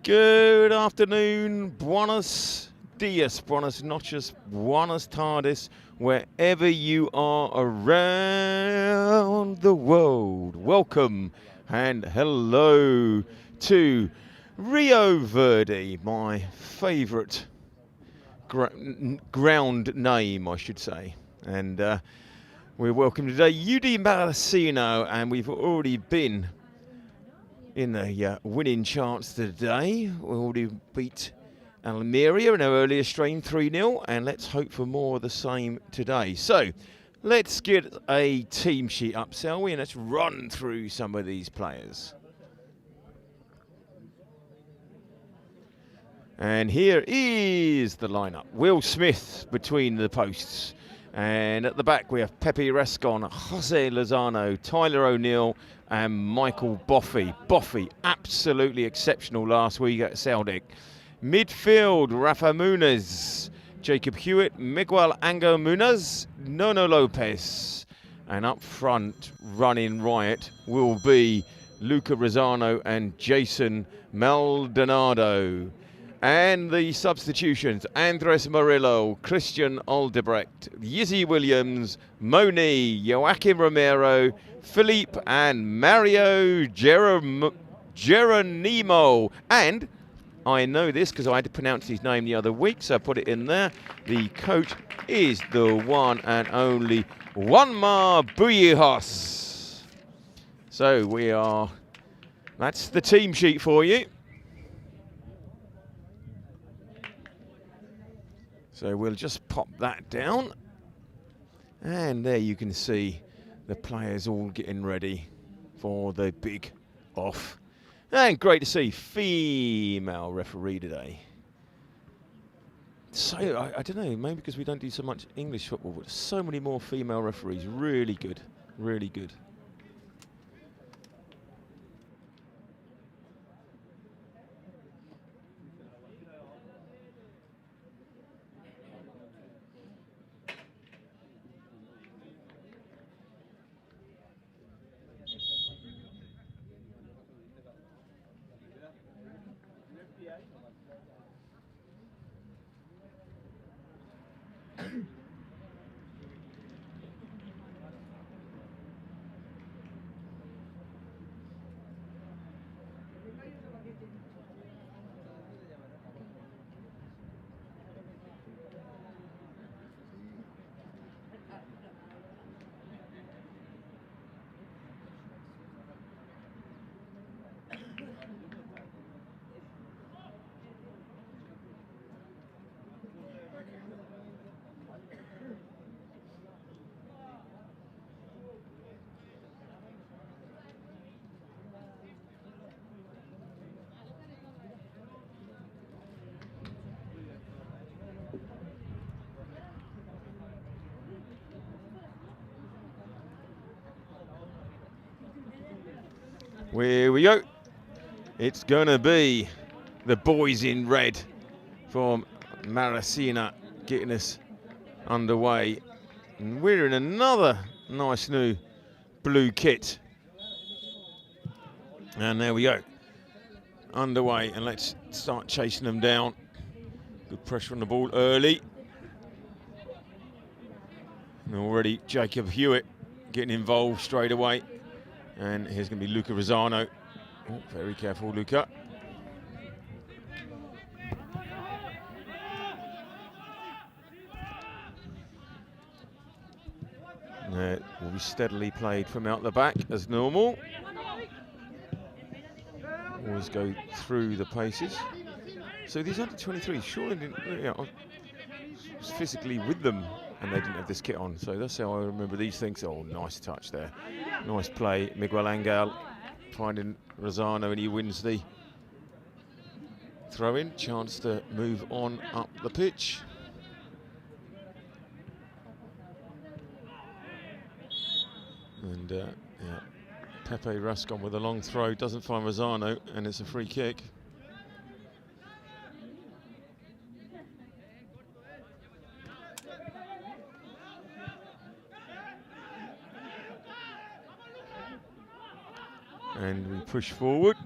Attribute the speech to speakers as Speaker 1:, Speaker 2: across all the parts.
Speaker 1: Good afternoon, buenos dias, buenas noches, buenas tardes, wherever you are around the world. Welcome and hello to Rio Verde, my favourite ground name, I should say. And we're welcome today, UD Malaga, and we've already been in the winning chance today. We already beat Almeria in our earlier strain 3-0, and let's hope for more of the same today. So let's get a team sheet up, shall we? And let's run through some of these players. And here is the lineup. Will Smith between the posts. And at the back we have Pepe Rascon, Jose Lozano, Tyler O'Neill and Michael Boffey. Boffey, absolutely exceptional last week at Celtic. Midfield, Rafa Muniz, Jacob Hewitt, Miguel Angel Muniz, Nono Lopez. And up front, running riot, will be Luca Rosano and Jason Maldonado. And the substitutions, Andres Murillo, Christian Aldebrecht, Yizzy Williams, Moni, Joaquim Romero, Philippe and Mario Geronimo. And I know this because I had to pronounce his name the other week, so I put it in there. The coach is the one and only Juanma Bujijos. So that's the team sheet for you. So we'll just pop that down. And there you can see the players all getting ready for the big off. And great to see female referee today. So, I don't know, maybe because we don't do so much English football, but so many more female referees. Really good, really good. Here we go. It's going to be the boys in red from MARACENA getting us underway. And we're in another nice new blue kit. And there we go. Underway, and let's start chasing them down. Good pressure on the ball early. And already Jacob Hewitt getting involved straight away. And here's going to be Luca Rosano. Oh, very careful, Luca. Will be steadily played from out the back as normal. Always go through the paces. So these under-23 surely didn't, I was physically with them and they didn't have this kit on. So that's how I remember these things. Oh, nice touch there. Nice play. Miguel Angel finding Rosano and he wins the throw-in. Chance to move on up the pitch. And yeah, Pepe Rascon with a long throw, doesn't find Rosano, and it's a free kick. And we push forward.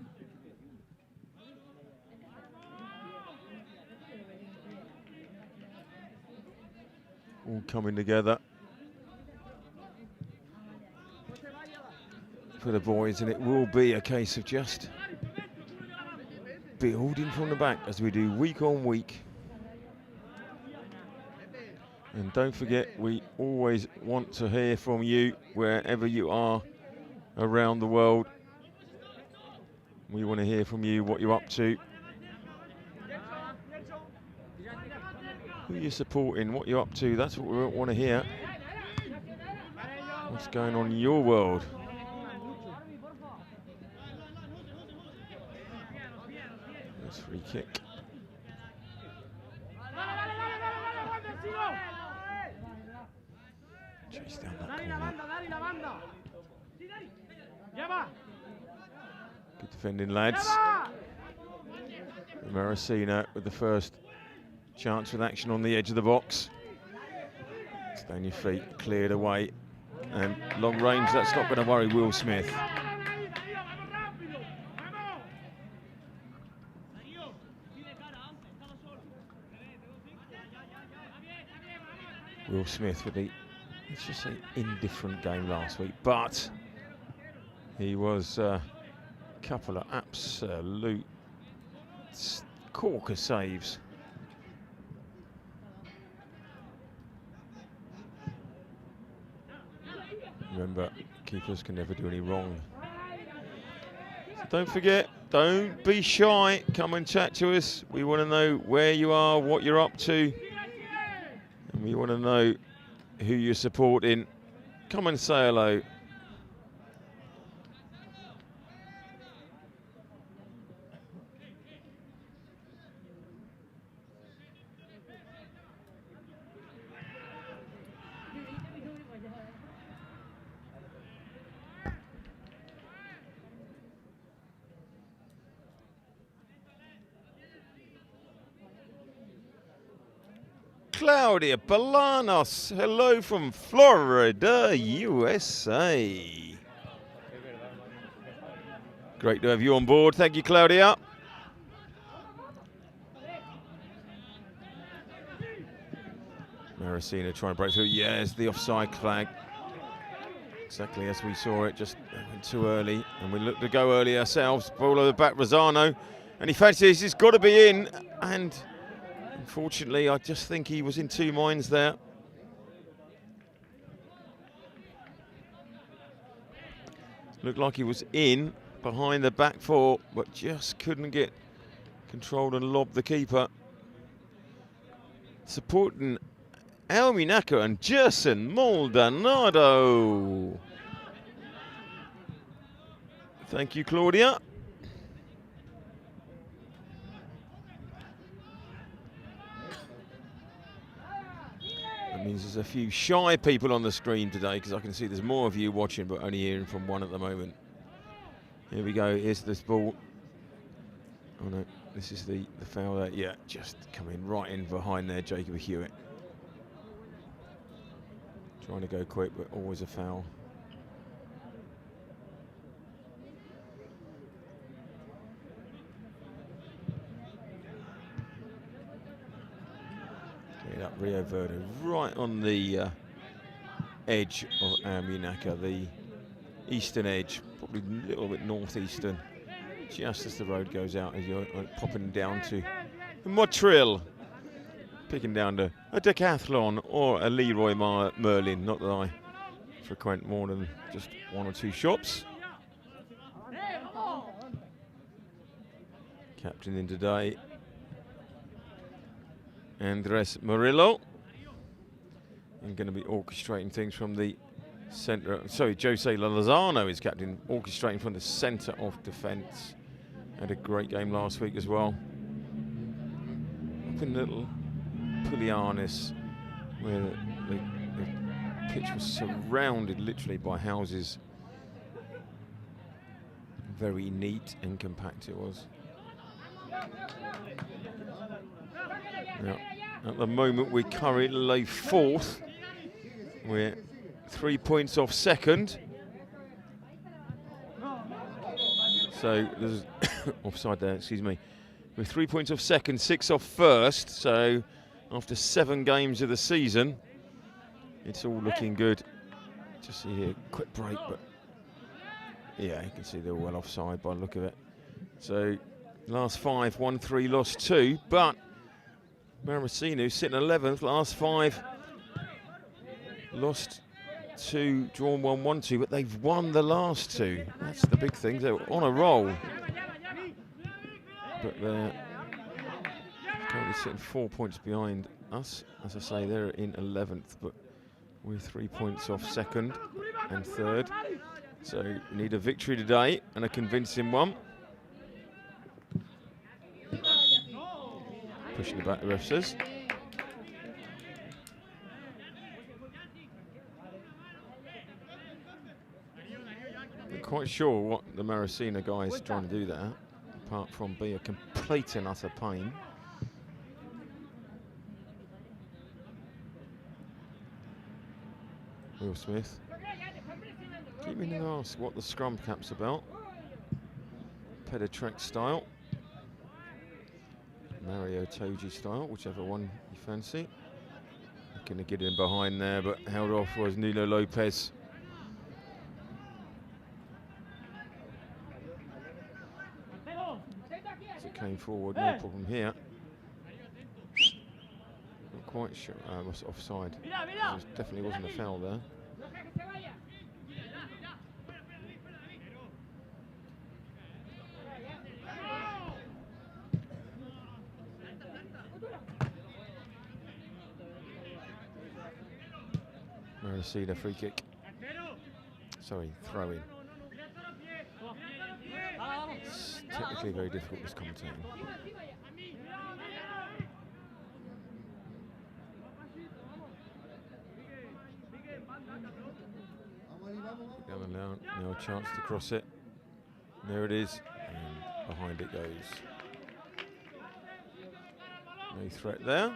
Speaker 1: all coming together for the boys, and it will be a case of just building from the back as we do week on week. And don't forget, we always want to hear from you wherever you are around the world. We want to hear from you what you're up to, who you're supporting, what you're up to. That's what we want to hear. What's going on in your world? That's free kick. Chase down that corner. Good defending, lads. MARACENA with the first chance with action on the edge of the box. Stay on your feet, cleared away. And long range, that's not going to worry Will Smith. Will Smith with the, let's just say, indifferent game last week, but he was a couple of absolute corker saves. Remember, keepers can never do any wrong. So don't forget, don't be shy. Come and chat to us. We want to know where you are, what you're up to. And we want to know who you're supporting. Come and say hello. Claudia Bolanos, hello from Florida, USA. Great to have you on board. Thank you, Claudia. MARACENA trying to break through. Yes, the offside flag. Exactly as we saw it, just went too early. And we looked to go early ourselves. Ball over the back, Rosano. And he fancies he's got to be in. And unfortunately, I just think he was in two minds there. Looked like he was in behind the back four, but just couldn't get control and lob the keeper. Supporting Almunecar and Gerson Maldonado. Thank you, Claudia. That means there's a few shy people on the screen today, because I can see there's more of you watching, but only hearing from one at the moment. Here we go, here's this ball. Oh no, this is the foul there. Yeah, just coming right in behind there, Jacob Hewitt. Trying to go quick, but always a foul. Up Rio Verde, right on the edge of Almunecar, the eastern edge, probably a little bit northeastern, just as the road goes out as you're popping down to Montreal, picking down to a Decathlon or a Leroy Merlin. Not that I frequent more than just one or two shops. Captain in today, Andres Murillo, and going to be orchestrating things from the centre. Sorry, Jose Lozano is captain, orchestrating from the centre of defence. Had a great game last week as well. Up in little Pulianis, where the pitch was surrounded literally by houses. Very neat and compact it was. Now, at the moment, we're currently fourth. We're 3 points off second. So there's offside there, excuse me. We're 3 points off second, 6 off first. So after 7 games of the season, It's all looking good. Just see here, quick break, but yeah, you can see they're well offside by the look of it. So last 5, won 3, lost 2, but MARACENA sitting 11th, last 5, lost 2, drawn 1, won 2, but they've won the last 2. That's the big thing. They're on a roll. But they're currently sitting 4 points behind us. As I say, they're in 11th, but we're 3 points off second and third. So we need a victory today and a convincing one. Pushing it back, the ref says. Not quite sure what the MARACENA guy is trying to do there, apart from be a complete and utter pain. Will Smith. Keep me to ask what the scrum cap's about. Peditrek style. Mario Toji style, whichever one you fancy. Looking to get in behind there, but held off was Nuno Lopez. As it came forward, no problem here. Not quite sure, it was offside. It definitely wasn't a foul there. MARACENA free kick. Sorry, throw in. It's technically very difficult, this commentating. No chance to cross it. There it is, and behind it goes. No threat there.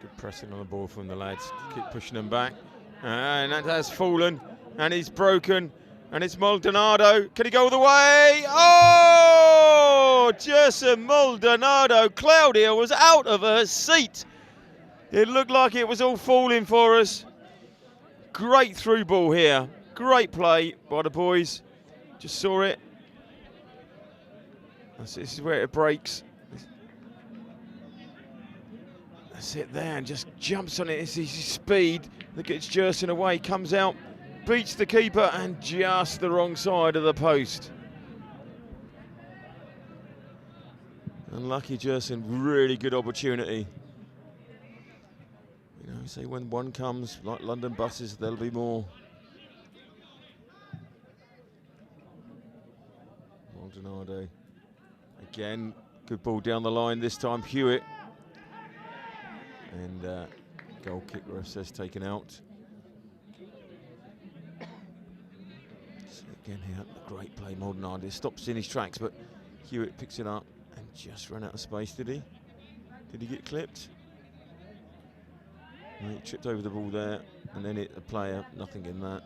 Speaker 1: Good pressing on the ball from the lads. Keep pushing them back. And that has fallen. And he's broken. And it's Maldonado. Can he go all the way? Oh! Gerson Maldonado. Claudia was out of her seat. It looked like it was all falling for us. Great through ball here. Great play by the boys. Just saw it. This is where it breaks. That's it there, and just jumps on it. It's his speed that gets Gerson away, comes out, beats the keeper, and just the wrong side of the post. Unlucky Gerson, really good opportunity. You know, say when one comes, like London buses, there'll be more. Maldonado. Again, good ball down the line, this time Hewitt. And goal kick, ref says taken out. So again here, great play, Maldonado stops in his tracks, but Hewitt picks it up and just ran out of space, did he? Did he get clipped? No, he tripped over the ball there and then hit a player, nothing in that.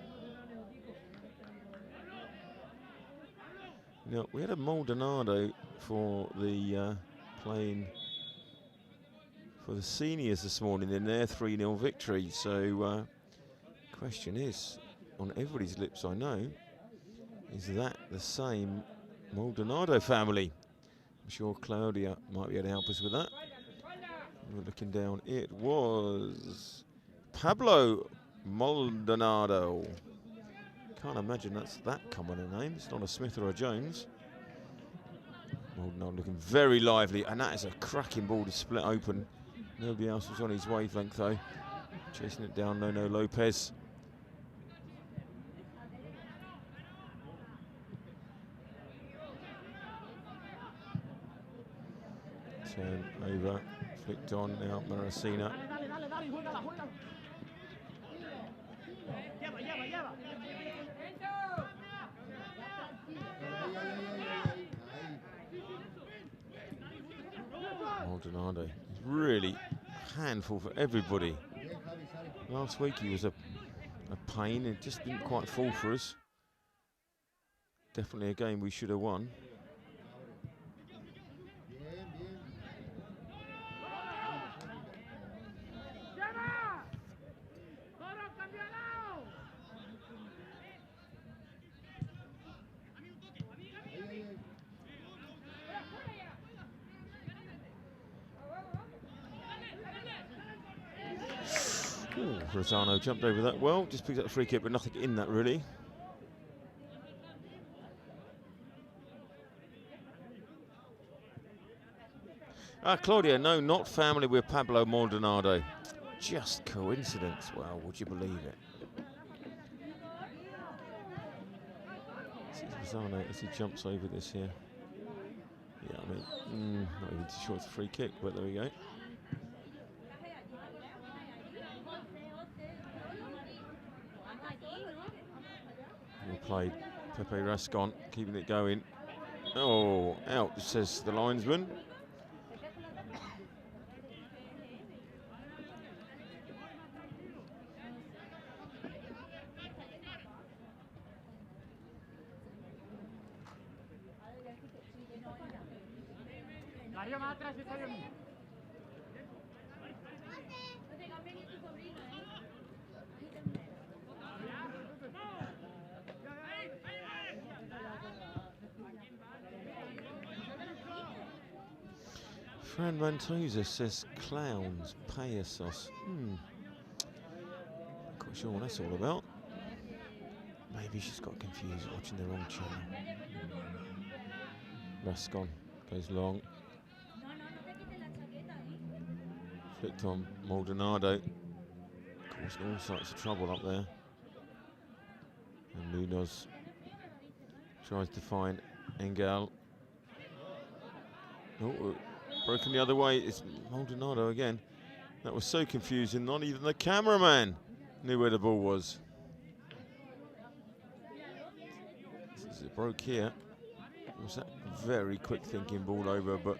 Speaker 1: You know, we had a Maldonado for the playing for the seniors this morning in their 3-0 victory. So question is, on everybody's lips I know, is that the same Maldonado family? I'm sure Claudia might be able to help us with that. We're looking down, it was Pablo Maldonado. Can't imagine that's that common a name. It's not a Smith or a Jones. Maldonado looking very lively, and that is a cracking ball to split open. Nobody else was on his wavelength though. Chasing it down, Nuno Lopez. So Turn over, flicked on now, MARACENA. Maldonado, really a handful for everybody. Last week he was a pain, it just didn't quite fall for us. Definitely a game we should have won. Ooh, Rosano jumped over that well, just picked up the free kick, but nothing in that really. Claudia, no, not family with Pablo Maldonado. Just coincidence. Well, would you believe it? This is Rosano as he jumps over this here. Yeah, I mean, not even too sure it's a free kick, but there we go. Well played, Pepe Rascon, keeping it going. Oh, out, says the linesman. Fran Ventosa says clowns, payasos. Not quite sure what that's all about. Maybe she's got confused watching the wrong channel. Rascon goes long. Flicked on Maldonado. Caused all sorts of trouble up there. And Munoz tries to find Engel. Oh, broken the other way. It's Maldonado again. That was so confusing. Not even the cameraman knew where the ball was. As it broke here, it was that very quick thinking ball over, but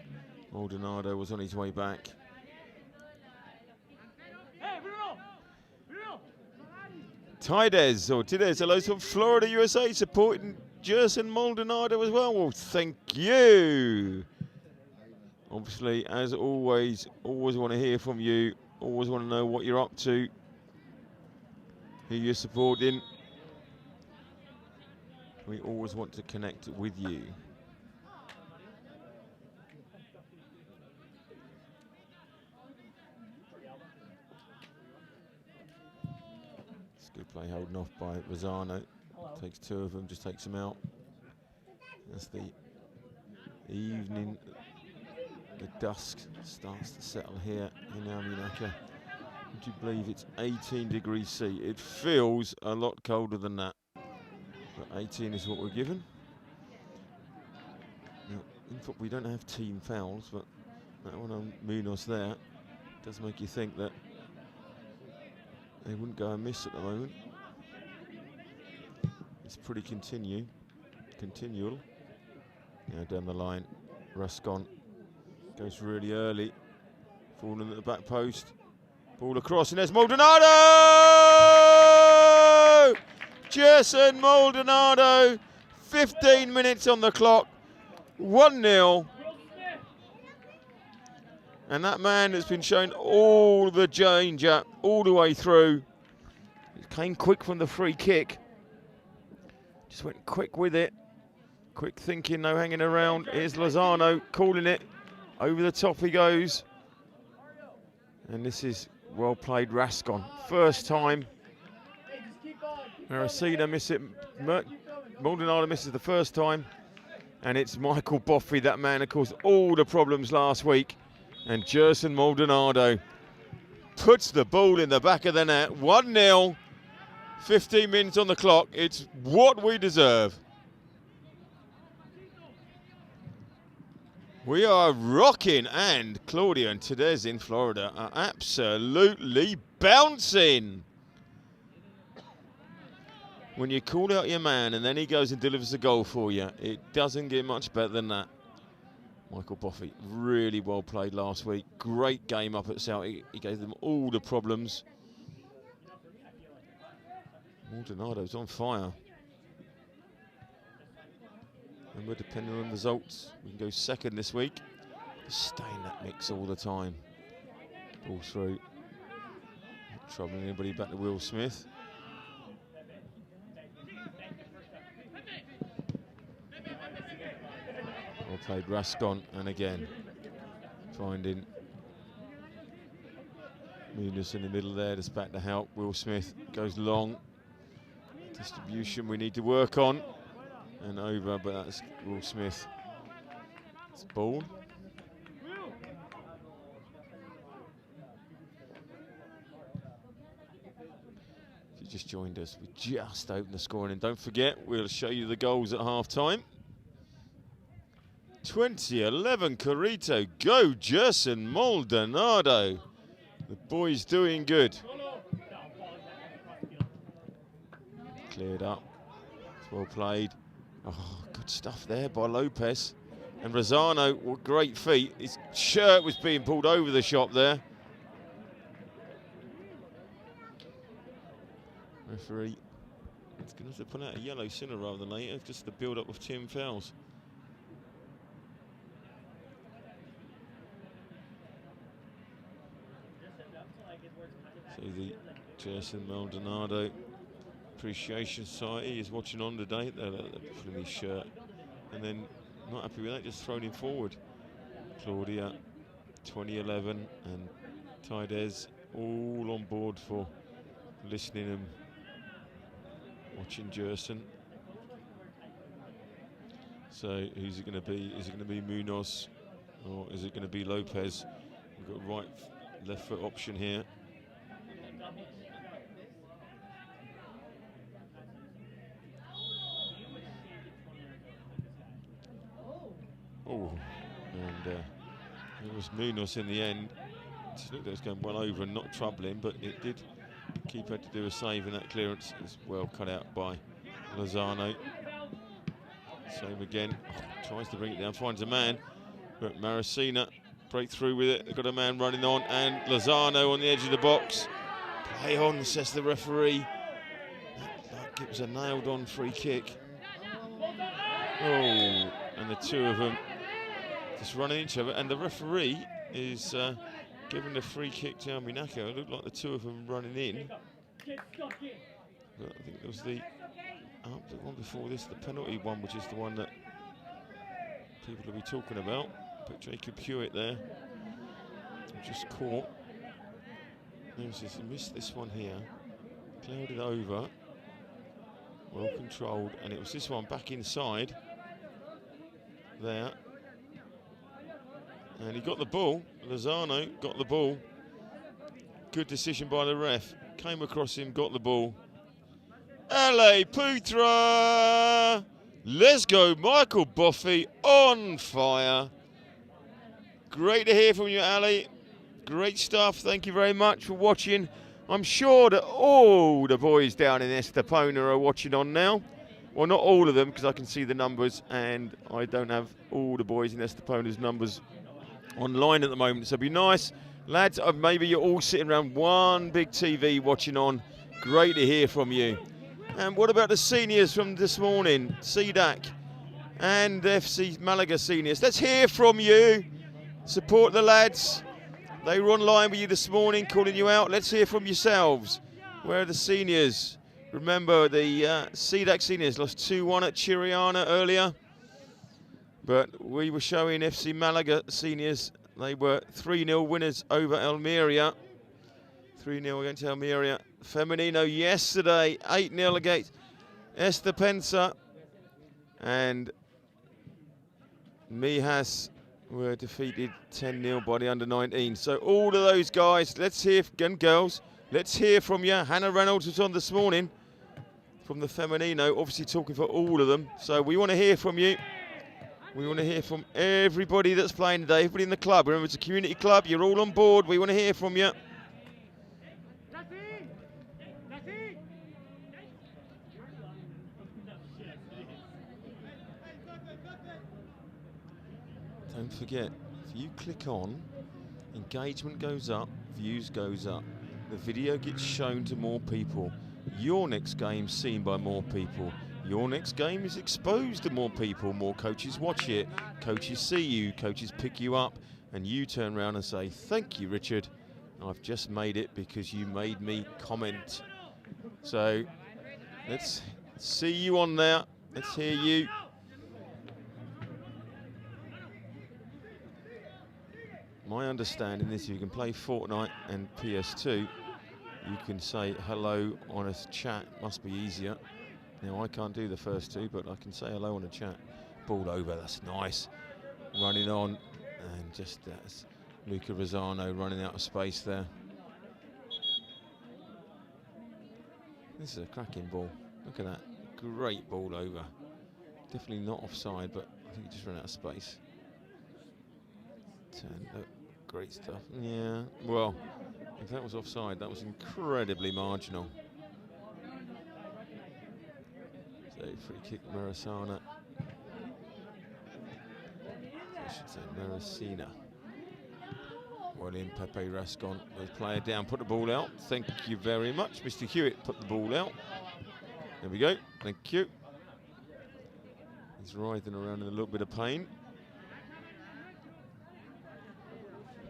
Speaker 1: Maldonado was on his way back. Tidez, or Tidez, hello from Florida, USA, supporting Jerson Maldonado as well. Well, thank you. Obviously, as always want to hear from you. Always want to know what you're up to, who you're supporting. We always want to connect with you. It's good play holding off by Rosano. Takes two of them, just takes them out. As the evening, the dusk starts to settle here in Almunecar. Would you believe it's 18 degrees C? It feels a lot colder than that. But 18 is what we're given. Now, in fact, we don't have team fouls, but that one on Munoz there does make you think that they wouldn't go amiss at the moment. It's pretty continual. Now down the line, Rascon goes really early, falling at the back post. Ball across, and there's Maldonado! Jerson Maldonado, 15 minutes on the clock, 1-0. And that man has been shown all the danger all the way through. It came quick from the free kick. Just went quick with it. Quick thinking, no hanging around. Here's Lozano calling it. Over the top he goes. And this is well played Rascon. First time. MARACENA miss it. Maldonado misses the first time. And it's Michael Boffey, that man that caused all the problems last week. And Jerson Maldonado puts the ball in the back of the net. 1-0. 15 minutes on the clock. It's what we deserve. We are rocking, and Claudia and Tedez in Florida are absolutely bouncing. When you call out your man and then he goes and delivers a goal for you, it doesn't get much better than that. Michael Boffey, really well played last week. Great game up at Celtic. He gave them all the problems. Maldonado's on fire. And we're depending on results. We can go second this week. Stay in that mix all the time. Ball through. Not troubling anybody back to Will Smith. Well played Rascon, and again finding Muniz in the middle there, just back to help. Will Smith goes long. Distribution we need to work on. And over, but that's Will Smith. It's ball. If you just joined us, we just opened the scoring, and don't forget, we'll show you the goals at half-time. 2011 Corito, go Gerson Maldonado. The boys doing good. Cleared up, it's well played. Oh, good stuff there by Lopez. And Rosano, what great feet. His shirt was being pulled over the shop there. Referee, it's going to have to put out a yellow sooner rather than later, just the build-up of 10 fouls. So the Jason Maldonado Appreciation Society is watching on today. They're putting his shirt, and then not happy with that, just thrown him forward. Claudia, 2011, and Tydez all on board for listening and watching Gerson. So who's it going to be? Is it going to be Munoz, or is it going to be Lopez? We've got right, left foot option here. Oh, and it was Munoz in the end. It looked like it was going well over and not troubling, but it did. Keeper had to do a save, and that clearance is well cut out by Lozano. Same again. Oh, tries to bring it down, finds a man, but Maracena break through with it. They've got a man running on, and Lozano on the edge of the box. Play on, says the referee. That gives a nailed-on free kick. Oh, and the two of them just running each other, and the referee is giving the free kick to Almunecar. It looked like the two of them running in. But I think it was the one before this, the penalty one, which is the one that people will be talking about. But Jacob Hewitt there, just caught. Notice he missed this one here, cleared it over, well controlled, and it was this one back inside there. And he got the ball. Lozano got the ball. Good decision by the ref. Came across him, got the ball. Ale Putra! Let's go, Michael Boffey on fire. Great to hear from you, Ali. Great stuff. Thank you very much for watching. I'm sure that all the boys down in Estepona are watching on now. Well, not all of them, because I can see the numbers, and I don't have all the boys in Estepona's numbers online at the moment. So it'd be nice, lads, maybe you're all sitting around one big TV watching on. Great to hear from you. And what about the seniors from this morning? CDAC and FC Malaga seniors. Let's hear from you. Support the lads. They were online with you this morning, calling you out. Let's hear from yourselves. Where are the seniors? Remember, the CDAC seniors lost 2-1 at Chiriana earlier. But we were showing FC Malaga seniors. They were 3-0 winners over Almeria. 3-0 against Almeria. Femenino yesterday, 8-0 against Estepensa. And Mijas were defeated 10-0 by the under-19. So all of those guys, let's hear, and girls, let's hear from you. Hannah Reynolds was on this morning from the Femenino, obviously talking for all of them. So we want to hear from you. We want to hear from everybody that's playing today, everybody in the club. Remember, it's a community club. You're all on board. We want to hear from you. Don't forget, if you click on, engagement goes up, views goes up. The video gets shown to more people. Your next game seen by more people. Your next game is exposed to more people. More coaches watch it. Coaches see you. Coaches pick you up. And you turn around and say, thank you, Richard. I've just made it because you made me comment. So let's see you on there. Let's hear you. My understanding is if you can play Fortnite and PS2, you can say hello on a chat. Must be easier. Now, I can't do the first two, but I can say hello on a chat. Ball over, that's nice. Running on, and just that's Luca Rosano running out of space there. This is a cracking ball. Look at that. Great ball over. Definitely not offside, but I think he just ran out of space. Look, great stuff. Yeah, well, if that was offside, that was incredibly marginal. So free kick, Maracena. I should say Maracena. Well in, Pepe Rascon. There's player down, put the ball out. Thank you very much. Mr. Hewitt put the ball out. There we go, thank you. He's writhing around in a little bit of pain.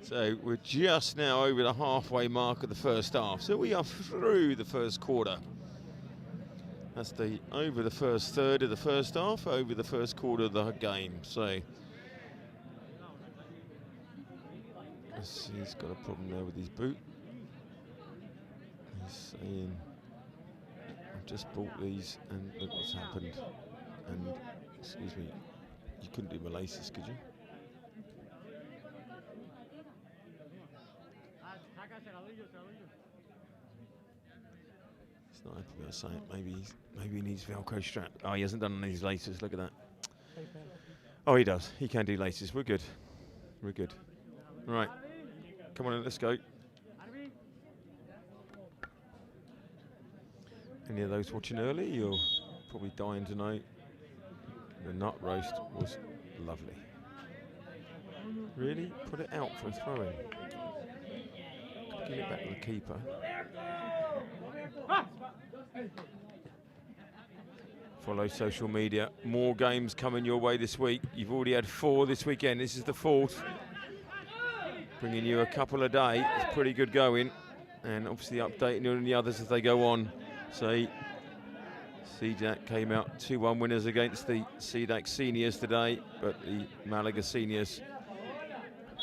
Speaker 1: So we're just now over the halfway mark of the first half. So we are through the first quarter. That's over the first third of the first half, over the first quarter of the game. So let's see, he's got a problem there with his boot. He's saying, I've just bought these and look what's happened. And excuse me, you couldn't do my laces, could you? He's not happy about saying it. Maybe he needs Velcro strap. Oh, he hasn't done any of his laces. Look at that. Oh, he does. He can do laces. We're good. We're good. Right. Come on, let's go. Any of those watching early, you're probably dying to know the nut roast was lovely. Really? Put it out for a throw-in. Give it back to the keeper. Follow social media. More games coming your way this week. You've already had 4 this weekend. This is the 4th. Bringing you a couple a day. It's pretty good going. And obviously updating you on the others as they go on. So CDAC came out 2-1 winners against the CDAC seniors today. But the Malaga seniors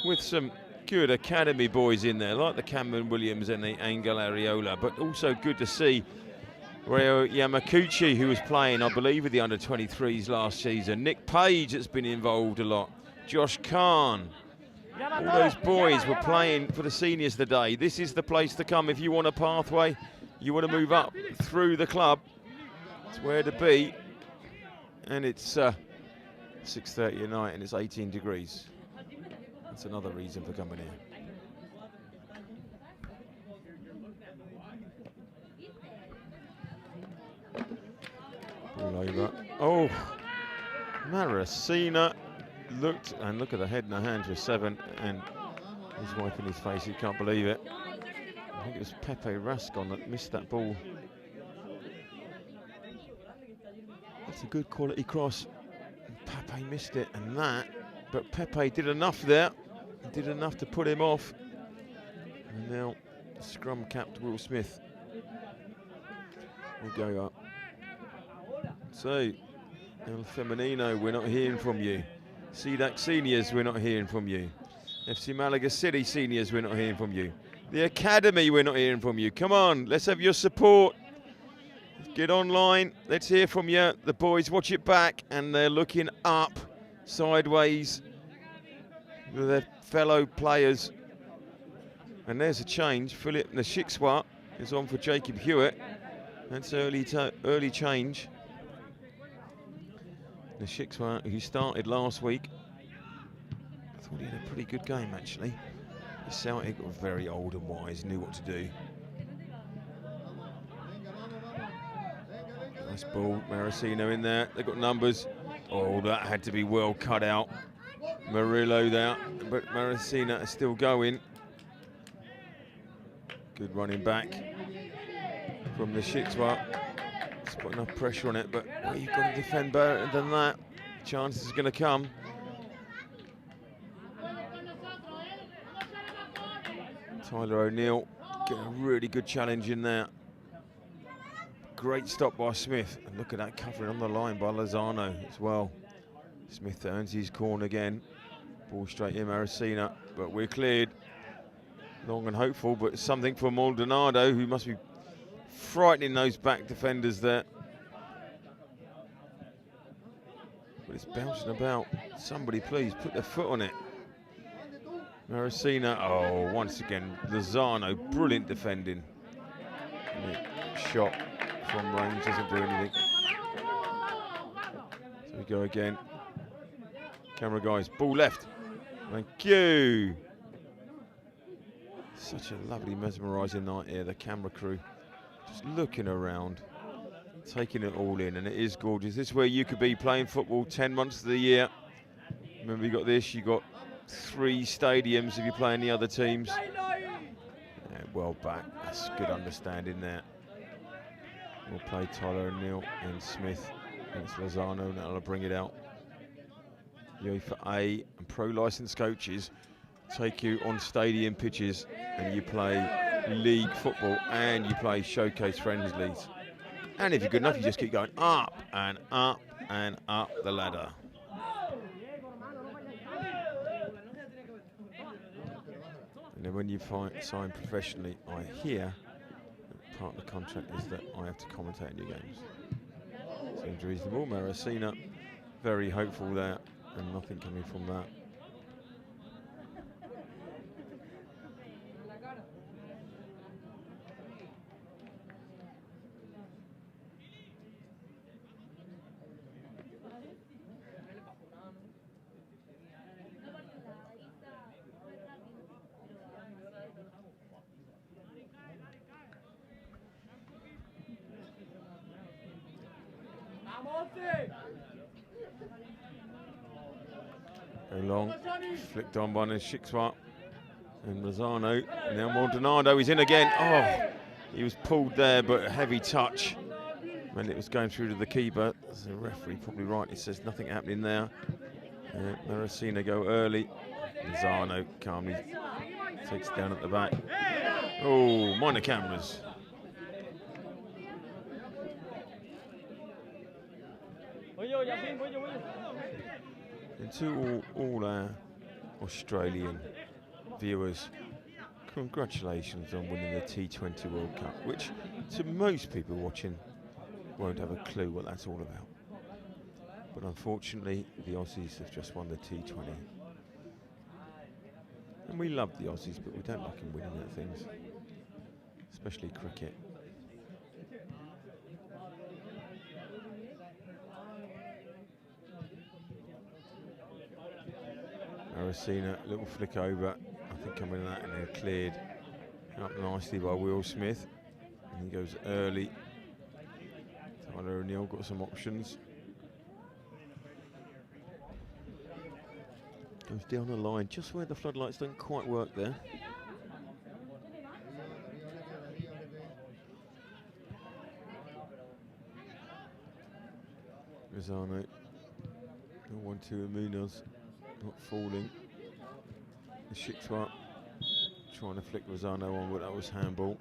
Speaker 1: with some good academy boys in there, like the Cameron Williams and the Angel Areola, but also good to see Reo Yamakuchi, who was playing, I believe, with the under-23s last season. Nick Page that's been involved a lot. Josh Kahn. All those boys were playing for the seniors today. This is the place to come if you want a pathway, you want to move up through the club. It's where to be. And it's 6:30 at night and it's 18 degrees. That's another reason for coming here. All over. Oh, Maracena looked, and look at the head and the hand for 7, and he's wiping his face, he can't believe it. I think it was Pepe Rascon that missed that ball. That's a good quality cross. Pepe missed it, and that, but Pepe did enough there. He did enough to put him off. And now scrum capped Will Smith will go up. So, El Femenino, we're not hearing from you. CDAC Seniors, we're not hearing from you. FC Malaga City Seniors, we're not hearing from you. The Academy, we're not hearing from you. Come on, let's have your support. Get online, let's hear from you. The boys watch it back and they're looking up, sideways, with their fellow players. And there's a change. Philip Nashixwa is on for Jacob Hewitt. That's early change. Nishikwa, who started last week. I thought he had a pretty good game, actually. Celtic were very old and wise, knew what to do. Nice ball, MARACENA in there. They've got numbers. Oh, that had to be well cut out. Murillo there, but MARACENA is still going. Good running back from Nishikwa. It's put enough pressure on it, but well, you've got to defend better than that. Chance is going to come. Tyler O'Neill getting a really good challenge in there. Great stop by Smith. And look at that covering on the line by Lozano as well. Smith earns his corner again. Ball straight in MARACENA, but we're cleared. Long and hopeful, but something for Maldonado, who must be frightening those back defenders there. But it's bouncing about. Somebody please put their foot on it. MARACENA, oh, once again, Lozano, brilliant defending. Shot from range, doesn't do anything. So we go again. Camera guys, ball left. Thank you. Such a lovely, mesmerising night here, the camera crew. Just looking around, taking it all in, and it is gorgeous. This is where you could be playing football 10 months of the year. Remember, you got this, you got 3 stadiums if you play any other teams. Yeah, well back, that's good understanding there. We'll play Tyler O'Neill and Smith against Lozano, and that'll bring it out. UEFA A and pro licensed coaches take you on stadium pitches and you play league football and you play showcase friendlies. And if you're good enough, you just keep going up and up and up the ladder. And then when you sign professionally, I hear that part of the contract is that I have to commentate in your games. Seems reasonable. MARACENA, very hopeful there, and nothing coming from that. Go long, flicked on by Nishikwa and Lozano. Now Maldonado, he's in again. Oh, he was pulled there, but a heavy touch. And it was going through to the keeper. As the referee probably rightly says nothing happening there. MARACENA go early. Lozano calmly takes it down at the back. Oh, minor cameras. And to all our Australian viewers, congratulations on winning the T20 World Cup, which to most people watching won't have a clue what that's all about. But unfortunately, the Aussies have just won the T20. And we love the Aussies, but we don't like them winning at things, especially cricket. MARACENA, little flick over, I think coming in that, and then cleared up nicely by Will Smith. And he goes early. Tyler O'Neill got some options. Goes down the line, just where the floodlights don't quite work there. Lozano, 1-2 Munoz. Not falling. Nishikwa trying to flick Lozano on, but that was handball.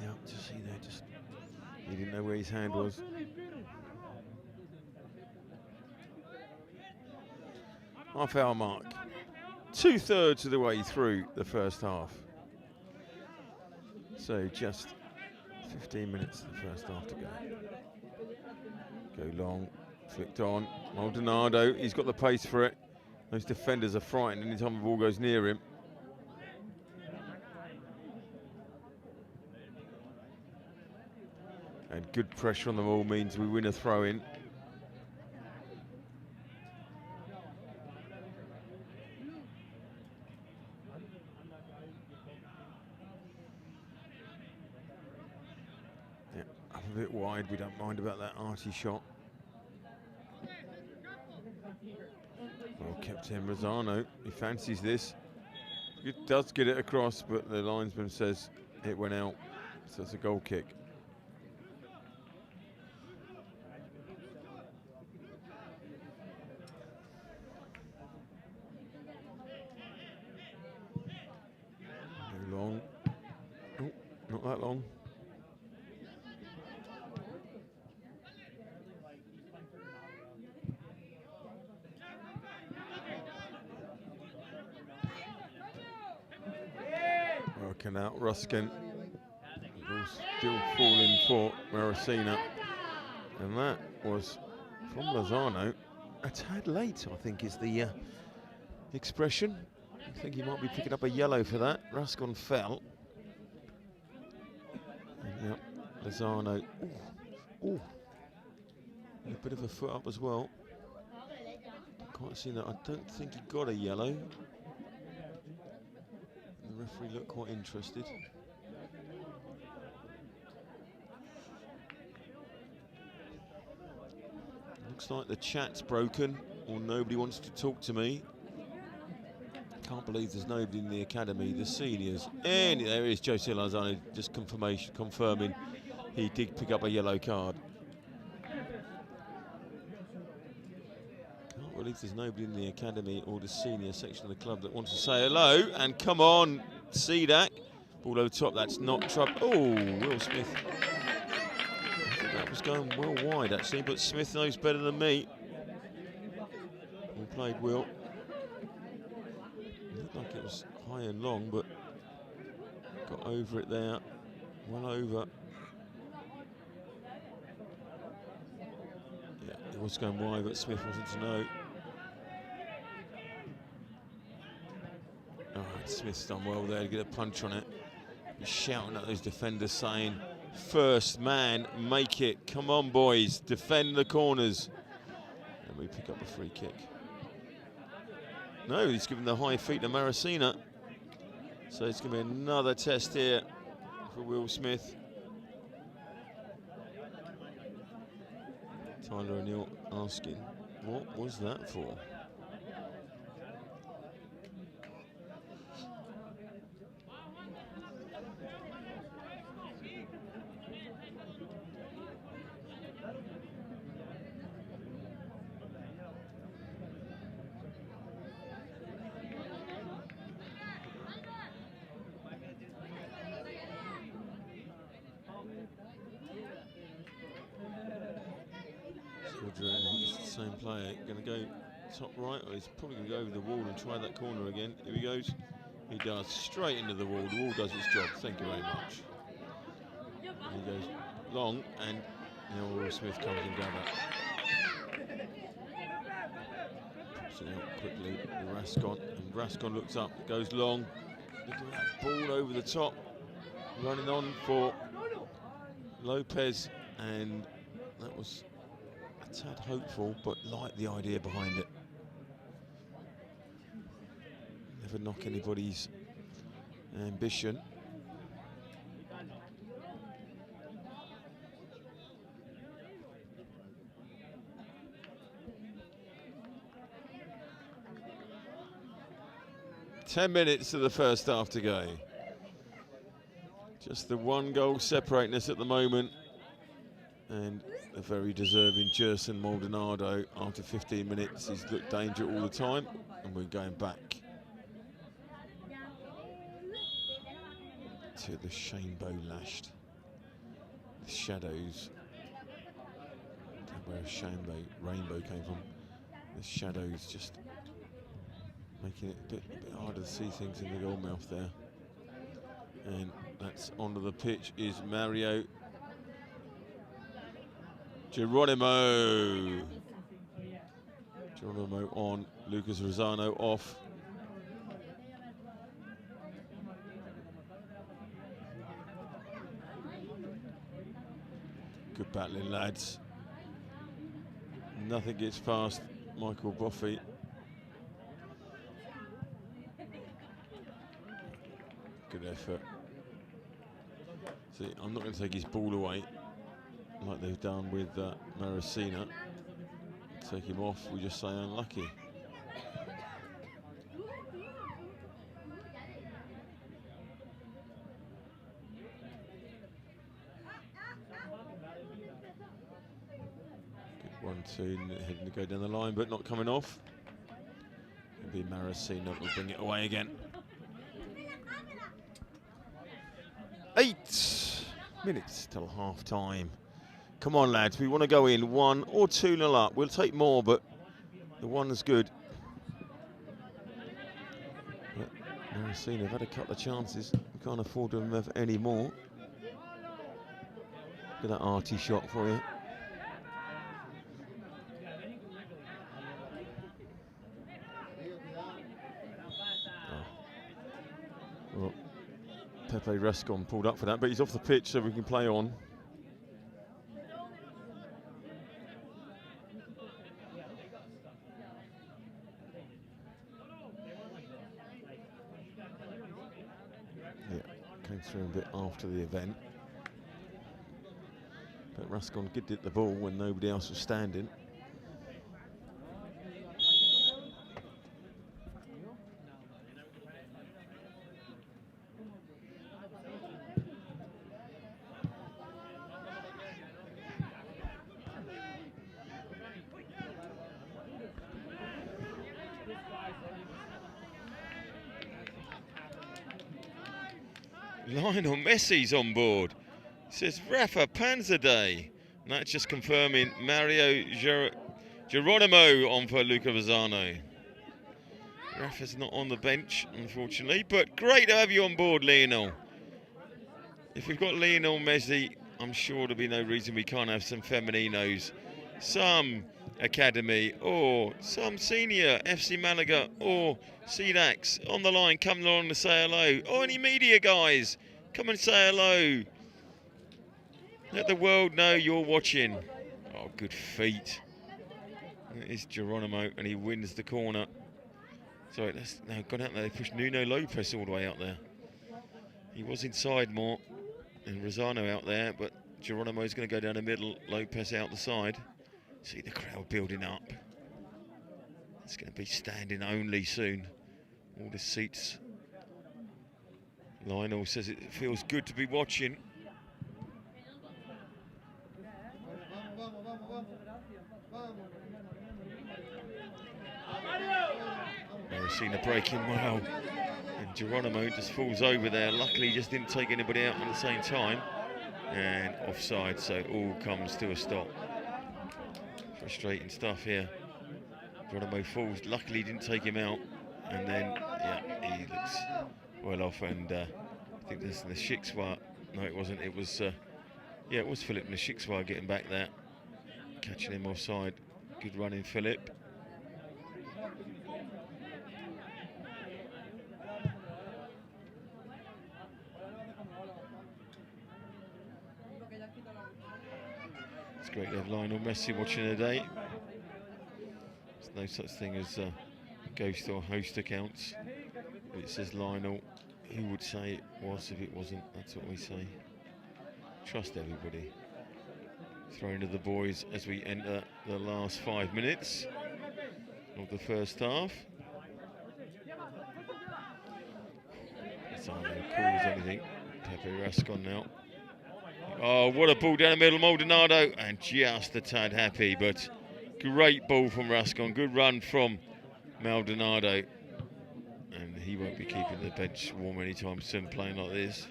Speaker 1: Yeah, just see there, just he didn't know where his hand was. Half-hour mark. 2/3 of the way through the first half. So just 15 minutes of the first half to go. Go long, Flicked on. Maldonado, he's got the pace for it. Those defenders are frightened anytime the ball goes near him. And good pressure on the ball means we win a throw-in. Yeah, up a bit wide, we don't mind about that arty shot. Well kept in Rosano, he fancies this. He does get it across, but the linesman says it went out, so it's a goal kick. No long. Oh, not that long. Working out Ruskin. Still falling for MARACENA. And that was from Lozano. A tad late, I think, is the expression. I think he might be picking up a yellow for that. Ruskin fell. And yep, Lozano. Ooh. A bit of a foot up as well. Can't see that. I don't think he got a yellow. The referee looked quite interested. Looks like the chat's broken, or nobody wants to talk to me. Can't believe there's nobody in the academy, the seniors. And there is Jose Lozano, just confirming he did pick up a yellow card. Can't believe there's nobody in the academy or the senior section of the club that wants to say hello. And come on, Sedak. Ball over top, that's not trouble. Oh, Will Smith. That was going well wide actually, but Smith knows better than me. Well played, Will. Looked like it was high and long, but got over it there. Well over. Yeah, it was going wide, but Smith wanted to know. All right, Smith's done well there to get a punch on it. He's shouting at those defenders saying, first man, make it. Come on, boys, defend the corners. And we pick up a free kick. No, he's given the high feet to MARACENA. So it's going to be another test here for Will Smith. Tyler O'Neill asking, what was that for? He's the same player, going to go top right, or he's probably going to go over the wall and try that corner again. Here he goes. He does, straight into the wall. The wall does its job, thank you very much. And he goes long, and Will Smith comes and grabs it. Puts it out quickly to Rascon, and Rascon looks up, goes long. Look at that ball over the top. Running on for Lopez, and that was a tad hopeful, but like the idea behind it. Never knock anybody's ambition. Ten minutes of the first half to go. Just the one goal separating us at the moment, and a very deserving Jerson Maldonado. After 15 minutes, he's looked danger all the time, and we're going back to the Shamebow lashed. The shadows. I don't know where Shamebow rainbow came from. The shadows just making it a bit harder to see things in the goal mouth there. And that's onto the pitch is Mario Geronimo.
Speaker 2: Geronimo on, Lucas Rosano off. Good battling, lads. Nothing gets past Michael Boffey. Good effort. See, I'm not going to take his ball away like they've done with Maracena. Take him off, we just say unlucky. Good 1-2, heading to go down the line, but not coming off. It'll be Maracena will bring it away again. 8 minutes till half time. Come on, lads, we want to go in 1 or 2-0 up. We'll take more, but the one is good. But Maracena have had a couple of chances. We can't afford to have any more. Look at that arty shot for you. Oh. Well, Pepe Rescon pulled up for that, but he's off the pitch so we can play on. Came through a bit after the event. But Rascon did get the ball when nobody else was standing. Lionel Messi's on board. It says Rafa Panzer Day. And that's just confirming Mario Geronimo on for Luca Vazzano. Rafa's not on the bench, unfortunately, but great to have you on board, Lionel. If we've got Lionel Messi, I'm sure there'll be no reason we can't have some Femeninos, some Academy, or some senior FC Malaga or CDAX on the line. Come along to say hello. Or any media guys, come and say hello. Let the world know you're watching. Oh, good feet. It is Geronimo, and he wins the corner. Sorry, that's now gone out there. They pushed Nuno Lopez all the way out there. He was inside more, and Rosano out there, but Geronimo's going to go down the middle, Lopez out the side. See the crowd building up. It's going to be standing only soon. All the seats. Lionel says it feels good to be watching. Maracena breaking well. And Geronimo just falls over there. Luckily, he just didn't take anybody out at the same time. And offside, so it all comes to a stop. Frustrating stuff here. Geronimo falls. Luckily, he didn't take him out. And then, yeah, he looks well off. And I think this is the Nashikwa. No, it wasn't. It was, yeah, it was Philip Nashikwa getting back there. Catching him offside. Good running, Philip. It's great to have Lionel Messi watching today. There's no such thing as ghost or host accounts. It says Lionel. Who would say it was if it wasn't? That's what we say. Trust everybody. Thrown to the boys as we enter the last 5 minutes of the first half. Rosano calls anything. Pepe Rascon now. Oh, what a ball down the middle, Maldonado, and just a tad happy, but great ball from Rascon. Good run from Maldonado, and he won't be keeping the bench warm anytime soon playing like this.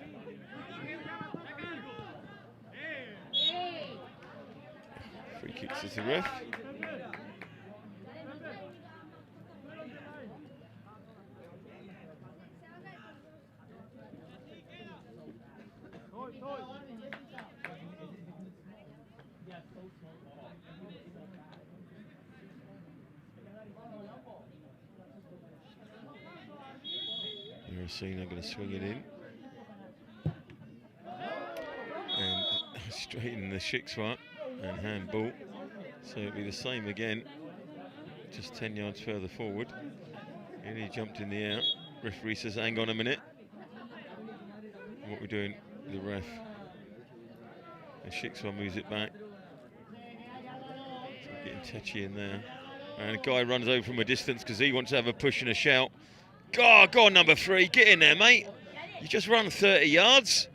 Speaker 2: Free kicks as the ref. Maracena going to swing it in. And straight in the Shixwa and handball. So it'll be the same again, just 10 yards further forward. And he jumped in the air. Referee says, hang on a minute. What we're doing, the ref. And Shixwa moves it back. So getting touchy in there. And a guy runs over from a distance because he wants to have a push and a shout. Go on, number 3, get in there, mate. You just run 30 yards.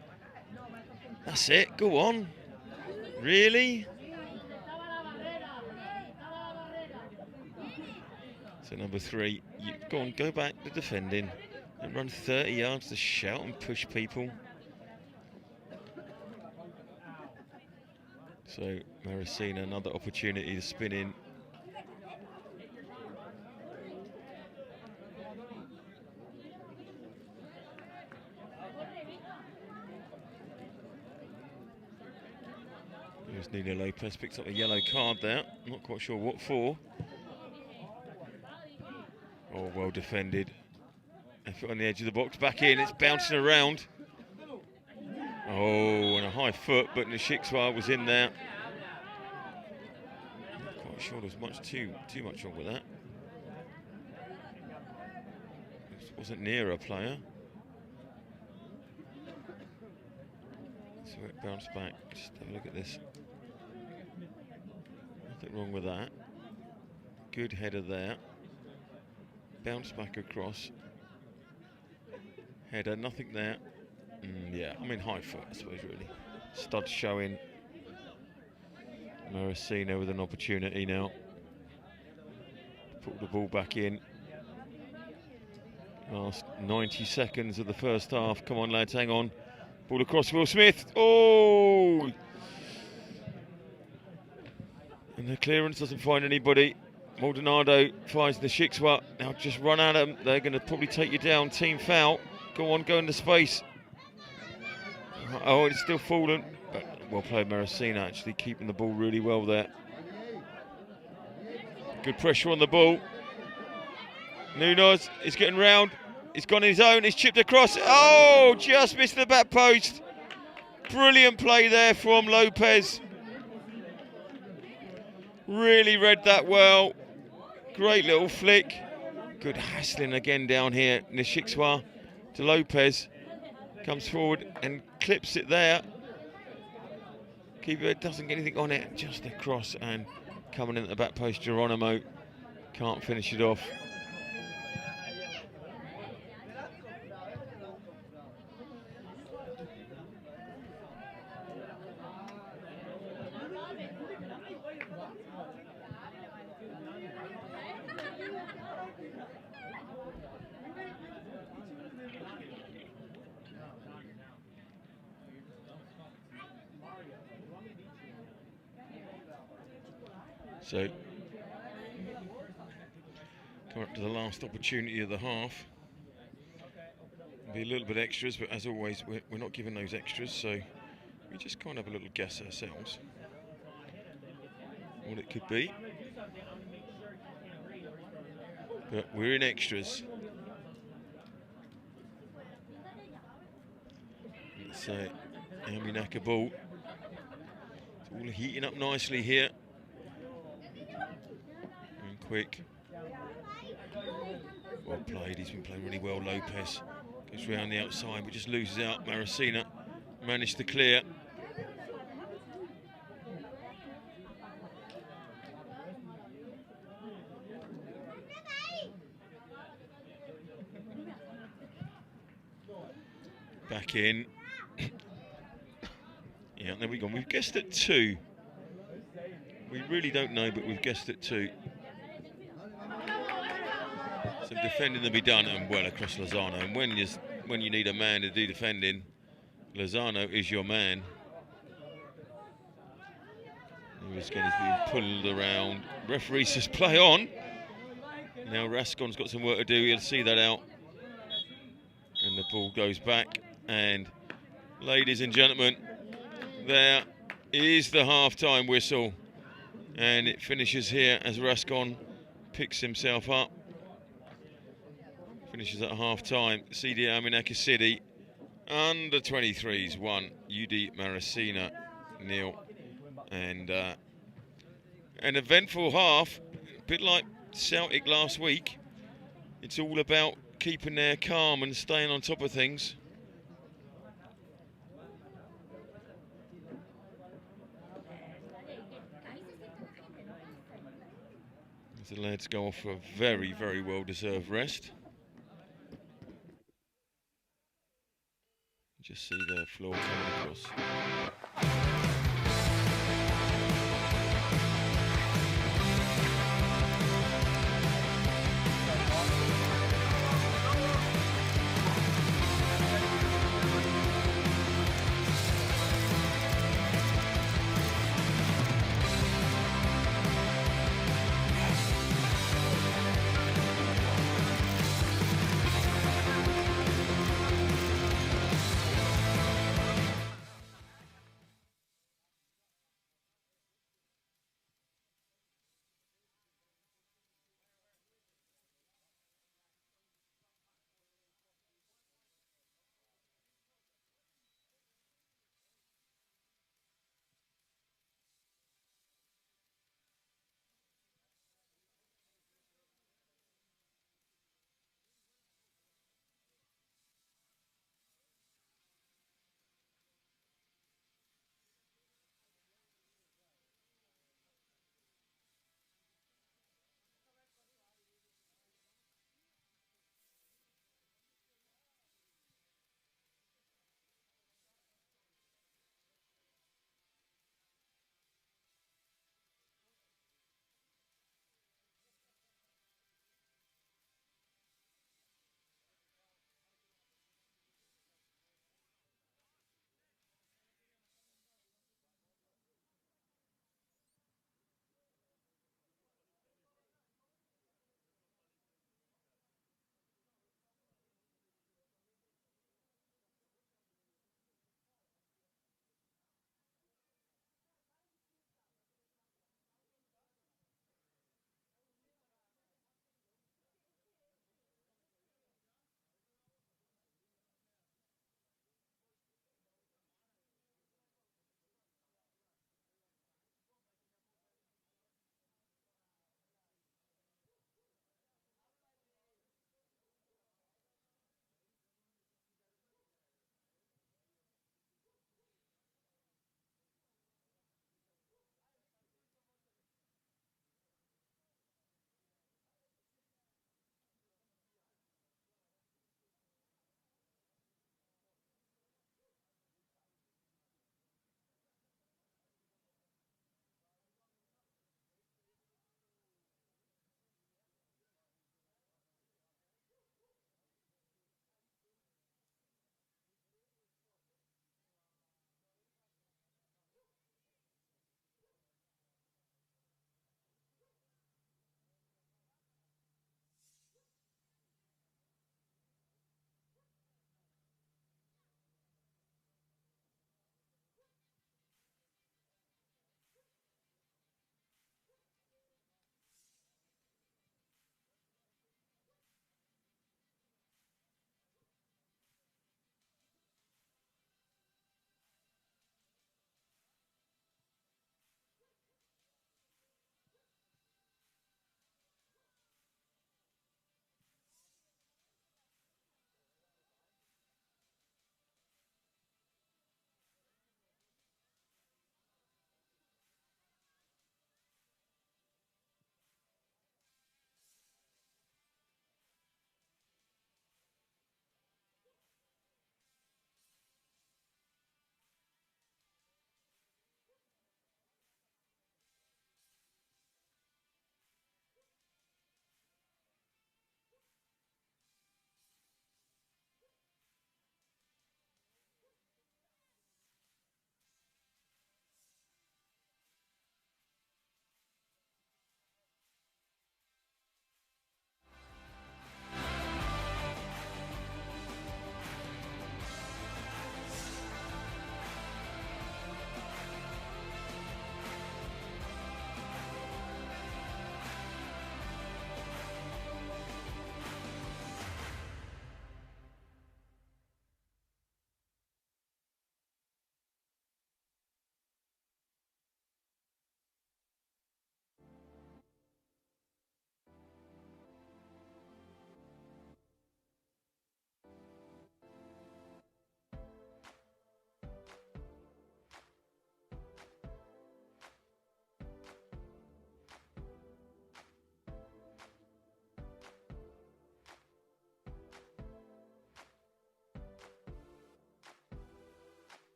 Speaker 2: That's it, go on. Really? So number 3, go on, go back to defending and run 30 yards to shout and push people. So Maracena, another opportunity to spin in. Here's Nina Lopez, picks up a yellow card there. Not quite sure what for. Oh, well defended. Effort on the edge of the box, back in, it's bouncing around. Oh, and a high foot, but Nishixwa was in there. Not quite sure there's too much wrong with that. It wasn't near a player. So it bounced back. Just have a look at this. Nothing wrong with that. Good header there. Bounce back across. Header, nothing there. Yeah, I mean high foot, I suppose, really. Stud showing. Maracena with an opportunity now. Put the ball back in. Last 90 seconds of the first half. Come on, lads, hang on. Ball across Will Smith. Oh! And the clearance doesn't find anybody. Maldonado finds the Shixwa. Now just run at them. They're going to probably take you down. Team foul. Go on, go into space. Oh, it's still fallen. But well played Maracena, actually keeping the ball really well there. Good pressure on the ball. Nunes is getting round. He's gone his own. He's chipped across. Oh, just missed the back post. Brilliant play there from Lopez. Really read that well. Great little flick. Good hassling again down here. Nishixwa to Lopez. Comes forward and clips it there. Keeper doesn't get anything on it. Just across and coming in at the back post. Geronimo can't finish it off. So, come up to the last opportunity of the half. Be a little bit extras, but as always, we're not given those extras, so we just kind of have a little guess ourselves what it could be. But we're in extras. It's Almunecar ball. It's all heating up nicely here. Quick. Well played, he's been playing really well, Lopez. Goes round the outside, but just loses out. Maracena managed to clear. Back in. Yeah, there we go. We've guessed at 2. We really don't know, but we've guessed at 2. Some defending to be done, and well across Lozano. And when you need a man to do defending, Lozano is your man. He's been pulled around. Referee says play on. Now Rascon's got some work to do. He'll see that out. And the ball goes back. And ladies and gentlemen, there is the half-time whistle. And it finishes here as Rascon picks himself up. Finishes at half-time. CD Almunecar City under 23s 1, UD Maracena 0. And an eventful half, a bit like Celtic last week. It's all about keeping their calm and staying on top of things. As the lads go off for a very, very well-deserved rest. Just see the floor coming across.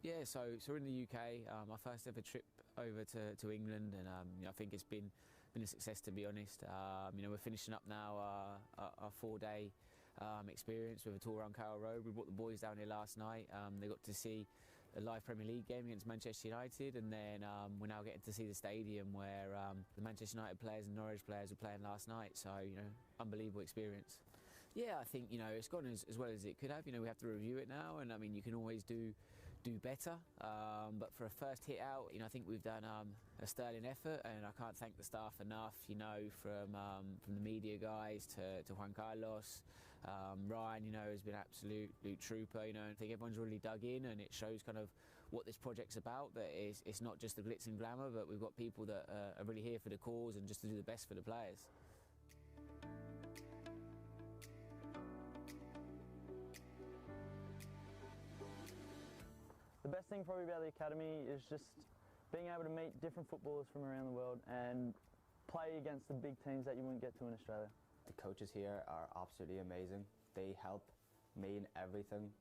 Speaker 3: Yeah, so we're in the UK. Our first ever trip over to England, and I think it's been a success, to be honest. We're finishing up now our 4-day experience with a tour around Carroll Road. We brought the boys down here last night. They got to see a live Premier League game against Manchester United, and then we're now getting to see the stadium where the Manchester United players and Norwich players were playing last night. So unbelievable experience. Yeah, I think it's gone as well as it could have. We have to review it now, and I mean you can always do better. But for a first hit out, I think we've done a sterling effort, and I can't thank the staff enough. From the media guys to Juan Carlos, Ryan. Has been an absolute trooper. I think everyone's really dug in, and it shows kind of what this project's about. That it's not just the glitz and glamour, but we've got people that are really here for the cause and just to do the best for the players.
Speaker 4: The best thing probably about the academy is just being able to meet different footballers from around the world and play against the big teams that you wouldn't get to in Australia.
Speaker 5: The coaches here are absolutely amazing. They help me in everything,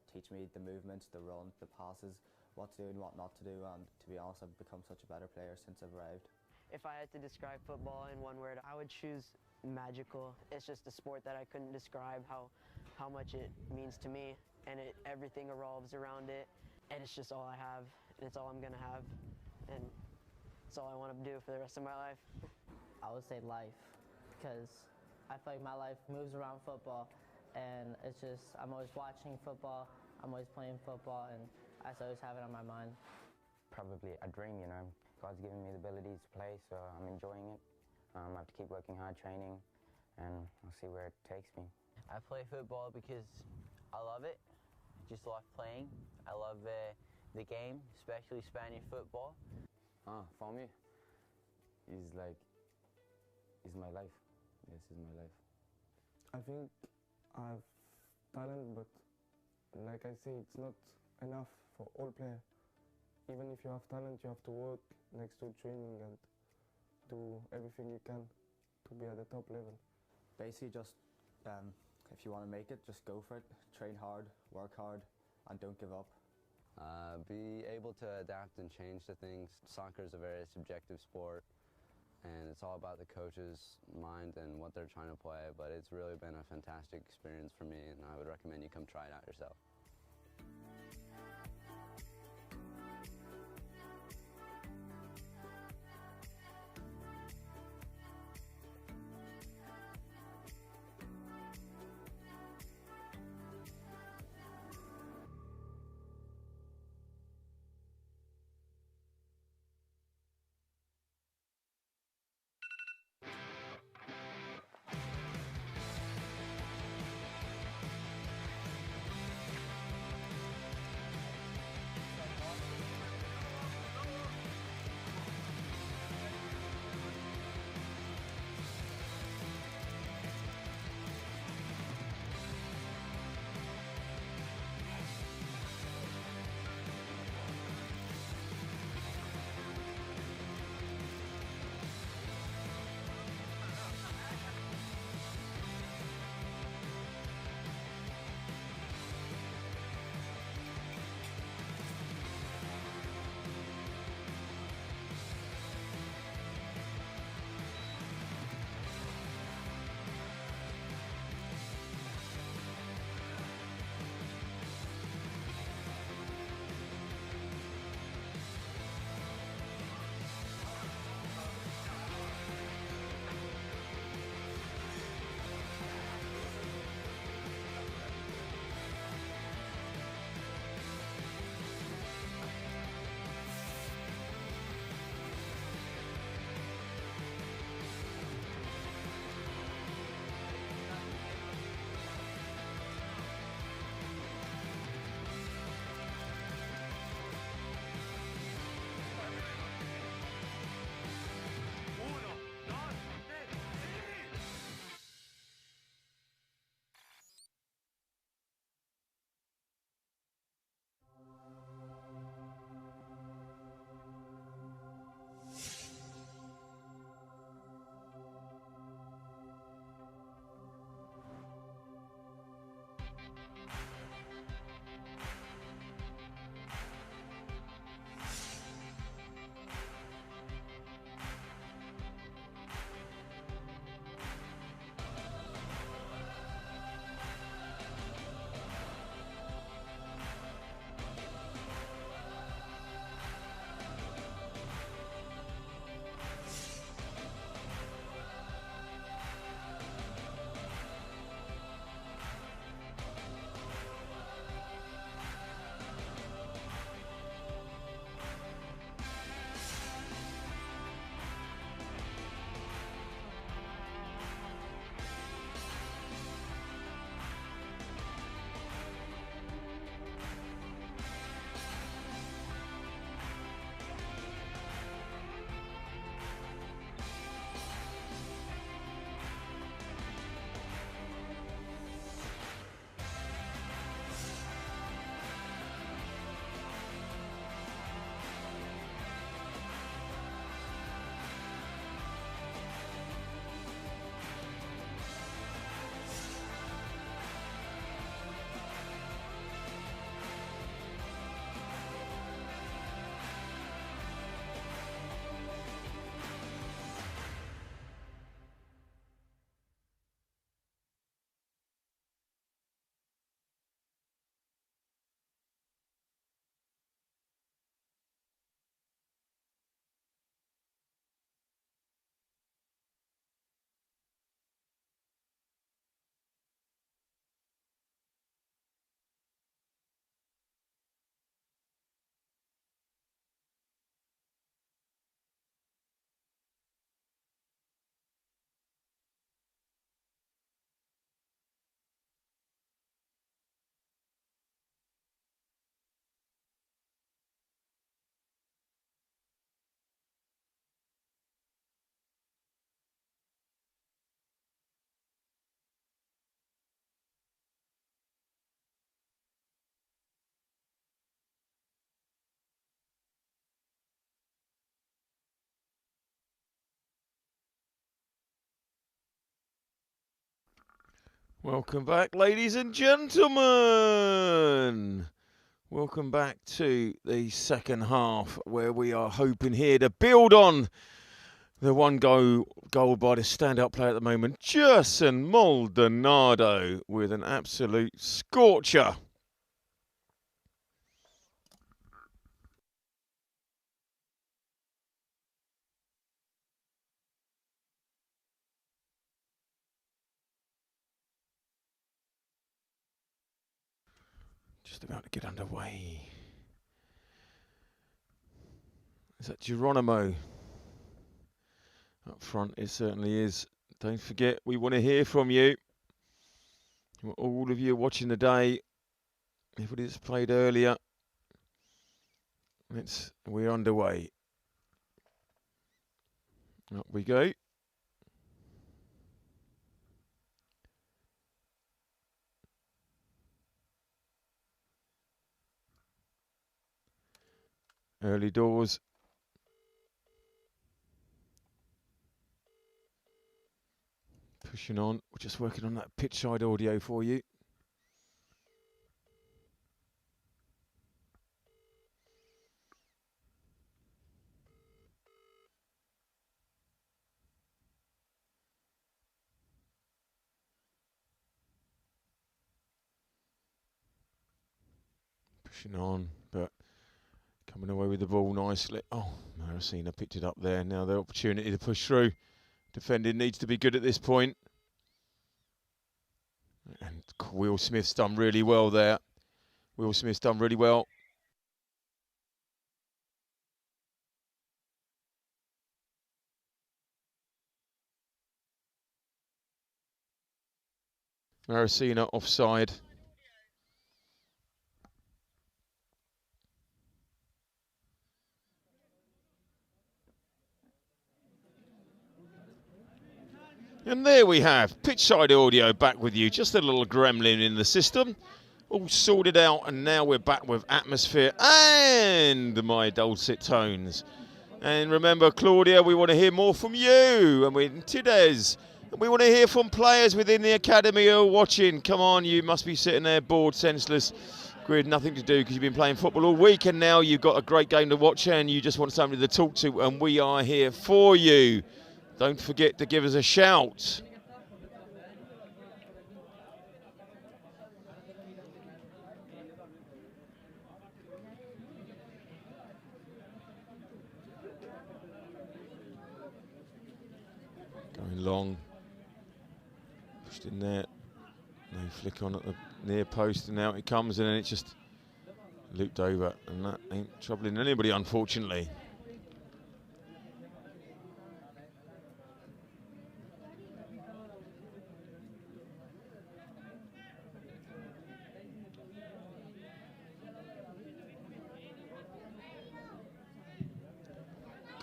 Speaker 5: teach me the movements, the run, the passes, what to do and what not to do, and to be honest, I've become such a better player since I've arrived.
Speaker 6: If I had to describe football in one word, I would choose magical. It's just a sport that I couldn't describe how much it means to me, and everything revolves around it, and it's just all I have, and it's all I'm gonna have, and it's all I want to do for the rest of my life.
Speaker 7: I would say life, because I feel like my life moves around football, and it's just, I'm always watching football, I'm always playing football, and I always have it on my mind.
Speaker 8: Probably a dream, God's given me the ability to play, so I'm enjoying it. I have to keep working hard, training, and I'll see where it takes me.
Speaker 9: I play football because I love it. I just love playing. I love the game, especially Spanish football.
Speaker 8: For me, it's my life. This is my life.
Speaker 10: I think I have talent, but like I say, it's not enough for all players. Even if you have talent, you have to work next to training and do everything you can to be at the top level.
Speaker 5: Basically just, if you want to make it, just go for it. Train hard, work hard, and don't give up.
Speaker 11: Be able to adapt and change to things. Soccer is a very subjective sport, and it's all about the coach's mind and what they're trying to play, but it's really been a fantastic experience for me, and I would recommend you come try it out yourself.
Speaker 1: Welcome back, ladies and gentlemen. Welcome back to the second half, where we are hoping here to build on the one goal by the standout player at the moment, Gerson Maldonado, with an absolute scorcher. Just about to get underway. Is that Geronimo? Up front, it certainly is. Don't forget, we want to hear from you. All of you watching today, everybody that's played earlier, we're underway. Up we go. Early doors. Pushing on. We're just working on that pitch side audio for you. Pushing on, but coming away with the ball nicely. Oh, MARACENA picked it up there. Now the opportunity to push through. Defending needs to be good at this point. And Will Smith's done really well there. Will Smith's done really well. MARACENA offside. And there we have pitchside audio back with you. Just a little gremlin in the system. All sorted out, and now we're back with atmosphere and my dulcet tones. And remember, Claudia, we want to hear more from you. And Tidez. And we want to hear from players within the academy who are watching. Come on, you must be sitting there bored, senseless, with nothing to do because you've been playing football all week, and now you've got a great game to watch and you just want somebody to talk to, and we are here for you. Don't forget to give us a shout. Going long. Pushed in there. No flick on at the near post, and out it comes, and then it's just looped over, and that ain't troubling anybody, unfortunately.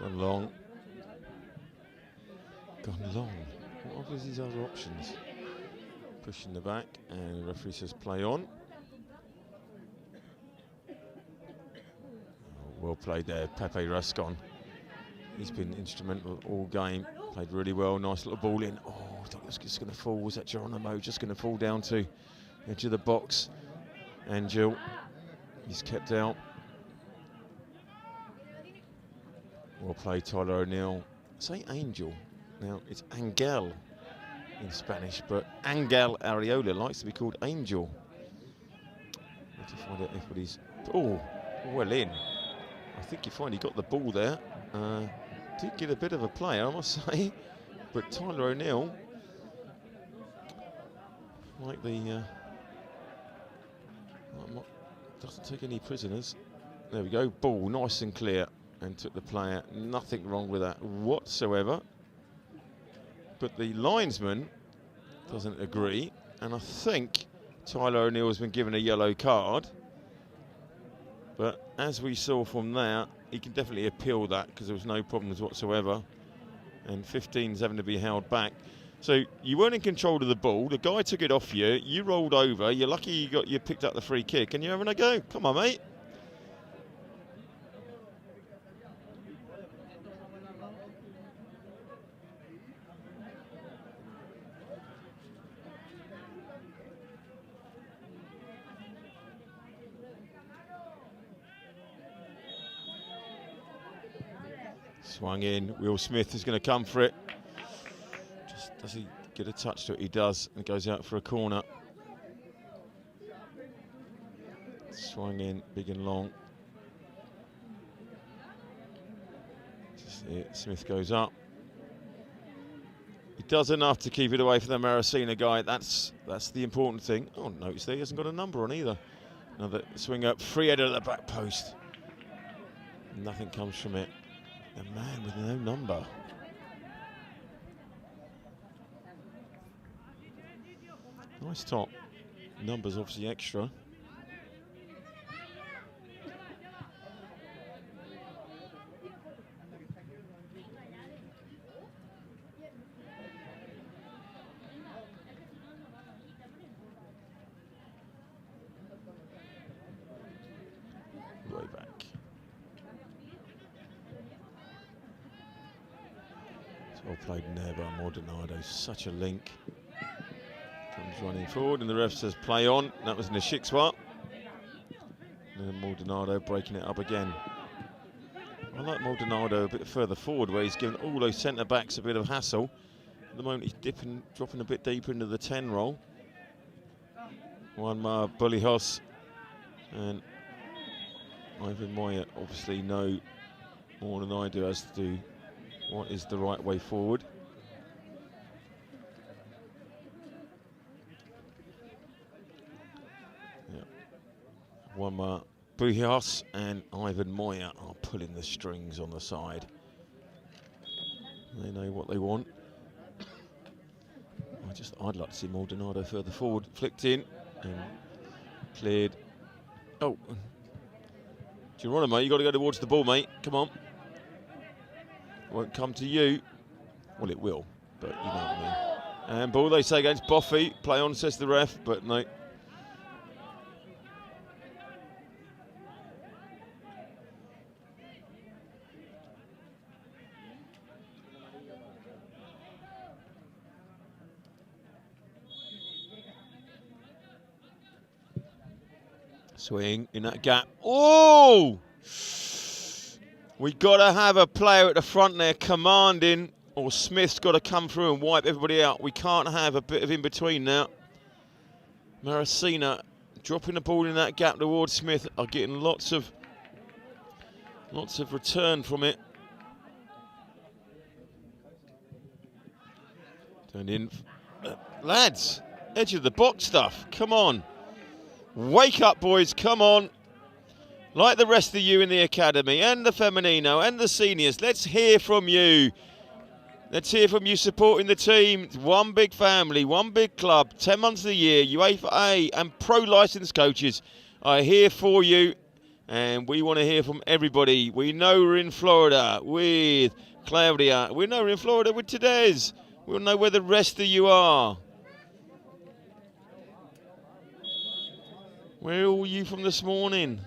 Speaker 1: Gone long. Gone long. What are these other options? Pushing the back, and the referee says play on. Oh, well played there, Pepe Rascon. He's been instrumental all game. Played really well, nice little ball in. Oh, I thought it was just going to fall. Was that Geronimo just going to fall down to edge of the box? Angel, he's kept out. Well played, Tyler O'Neill. Say Angel. Now, it's Angel in Spanish, but Angel Areola likes to be called Angel. Need to find out if he's... Oh, well in. I think he finally got the ball there. Did get a bit of a play, I must say. But Tyler O'Neill, like the... doesn't take any prisoners. There we go, ball nice and clear. And took the player, nothing wrong with that whatsoever. But the linesman doesn't agree, and I think Tyler O'Neill has been given a yellow card. But as we saw from there, he can definitely appeal that because there was no problems whatsoever. And 15's having to be held back. So you weren't in control of the ball. The guy took it off you. You rolled over. You're lucky you picked up the free kick, and you're having a go. Come on, mate. Swung in. Will Smith is going to come for it. Just does he get a touch to it? He does, and goes out for a corner. Swung in, big and long. Just it. Smith goes up. He does enough to keep it away from the Maracena guy. That's the important thing. Oh, notice there he hasn't got a number on either. Another swing up, free-headed at the back post. Nothing comes from it. The man with no number. Nice top. Numbers obviously extra. Way back. It's well played in there by Maldonado. Such a link. Comes running forward, and the ref says play on. That was Nishikwa. And then Maldonado breaking it up again. I like Maldonado a bit further forward, where he's given all those centre backs a bit of hassle. At the moment, he's dropping a bit deeper into the 10 role. Juanma Bulijos and Ivan Moya obviously know more than I do as to what is the right way forward. Juanma Bulijos and Ivan Moya are pulling the strings on the side. They know what they want. I'd like to see Maldonado further forward. Flicked in and cleared. Oh, Geronimo, you got to go towards the ball, mate. Come on. Won't come to you. Well, it will, but you know what I mean. And ball, they say, against Boffy. Play on, says the ref, but no. Swing in that gap. Oh! We got to have a player at the front there commanding, or Smith's got to come through and wipe everybody out. We can't have a bit of in between now. Maracena dropping the ball in that gap towards Smith are getting lots of return from it. Turned in. Lads, edge of the box stuff. Come on. Wake up, boys, come on. Like the rest of you in the academy and the Femenino and the seniors, let's hear from you. Let's hear from you supporting the team. One big family, one big club, 10 months of the year, UEFA A and pro licensed coaches are here for you. And we want to hear from everybody. We know we're in Florida with Claudia. We know we're in Florida with Tedez. We'll know where the rest of you are. Where are all you from this morning?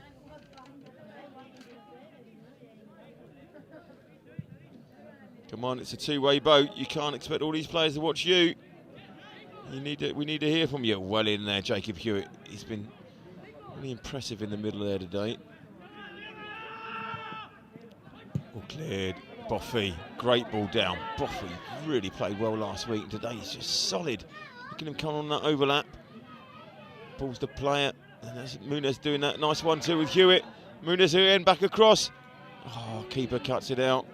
Speaker 1: Come on, it's a two-way boat. You can't expect all these players to watch you. We need to hear from you. Well in there, Jacob Hewitt. He's been really impressive in the middle there today. All cleared. Boffy, great ball down. Boffy really played well last week. Today he's just solid. Look at him come on that overlap. Ball's the player. And there's Muniz doing that nice 1-2 with Hewitt. Muniz again back across. Oh, keeper cuts it out.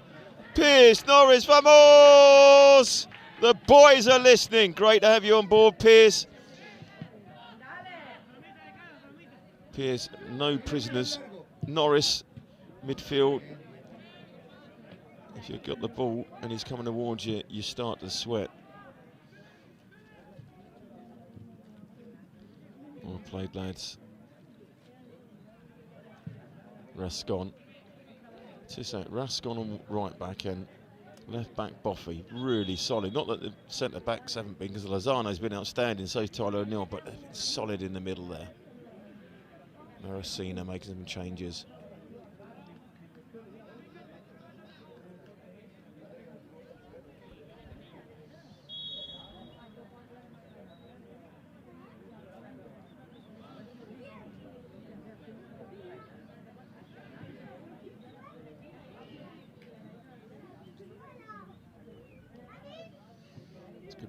Speaker 1: Pierce, Norris, vamos! The boys are listening. Great to have you on board, Pierce. Pierce, no prisoners. Norris, midfield. If you've got the ball and he's coming towards you, you start to sweat. Well played, lads. Rascon. Rascon on right back and left back Boffy. Really solid. Not that the centre backs haven't been, because Lozano's been outstanding, so's Tyler O'Neill, but solid in the middle there. Maracena making some changes.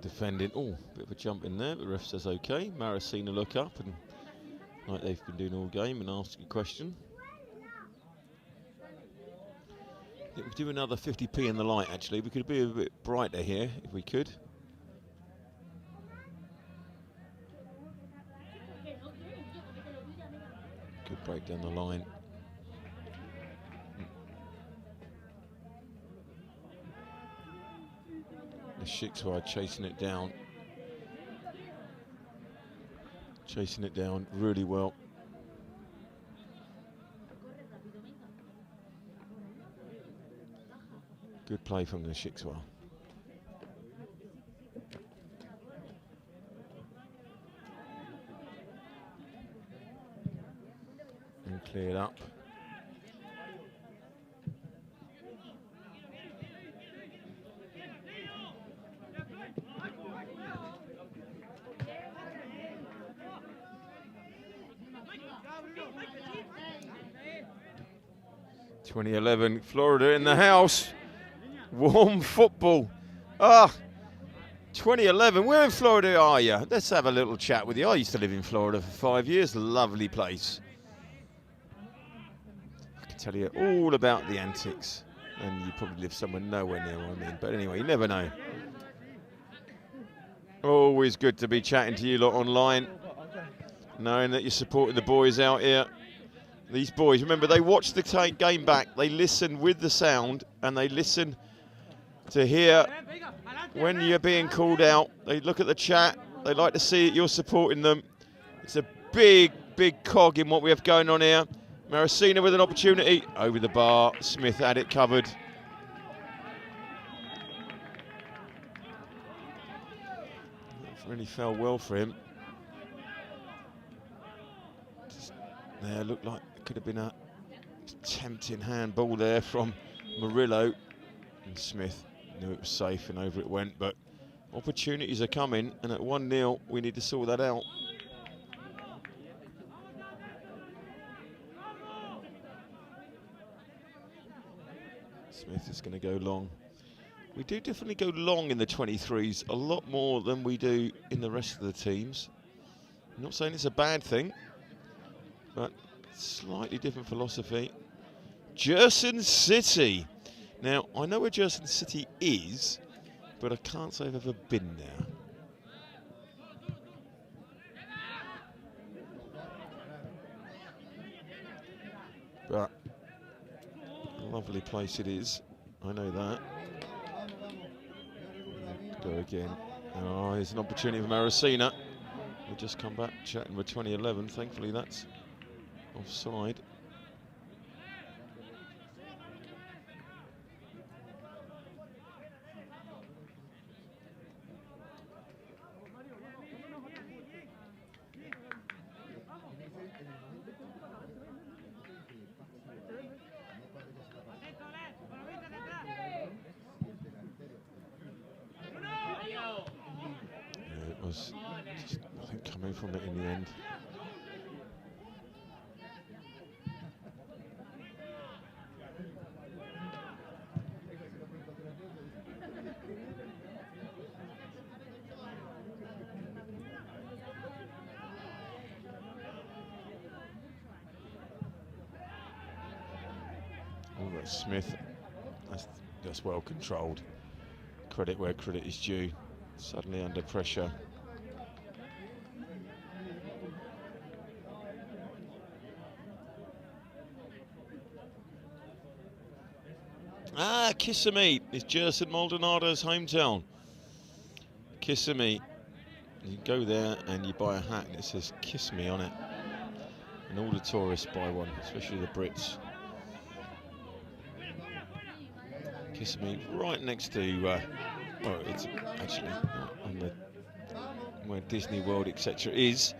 Speaker 1: defending. Oh, bit of a jump in there, but the ref says okay. MARACENA look up, and like they've been doing all game, and ask a question. We could do another 50p in the light, actually. We could be a bit brighter here, if we could. Good break down the line. The Shixwa chasing it down. Chasing it down really well. Good play from the Shixwa. And cleared up. '11, Florida in the house. Warm football. 2011, where in Florida are you? Let's have a little chat with you. I used to live in Florida for 5 years. Lovely place. I can tell you all about the antics. And you probably live somewhere nowhere near what I mean. But anyway, you never know. Always good to be chatting to you lot online. Knowing that you're supporting the boys out here. These boys, remember, they watch the game back. They listen with the sound. And they listen to hear when you're being called out. They look at the chat. They like to see that you're supporting them. It's a big, big cog in what we have going on here. MARACENA with an opportunity. Over the bar. Smith had it covered. That really fell well for him. There looked like it could have been a tempting handball there from Murillo. And Smith knew it was safe and over it went, but opportunities are coming, and at 1-0 we need to sort that out. Smith is going to go long. We do definitely go long in the 23s, a lot more than we do in the rest of the teams. I'm not saying it's a bad thing, but slightly different philosophy. Jerson City. Now, I know where Jerson City is, but I can't say I've ever been there. But a lovely place it is. I know that. Go again. Oh, here's an opportunity for MARACENA. We'll just come back chatting with 2011. Thankfully, that's offside. It was just nothing coming from it in the end. Oh, that's Smith. That's well controlled. Credit where credit is due. Suddenly under pressure. Kissimmee is Jerson Maldonado's hometown. Kissimmee. You go there and you buy a hat and it says "Kiss Me" on it. And all the tourists buy one, especially the Brits. Kissimmee, right next to, well, it's actually on the where Disney World, etc. is.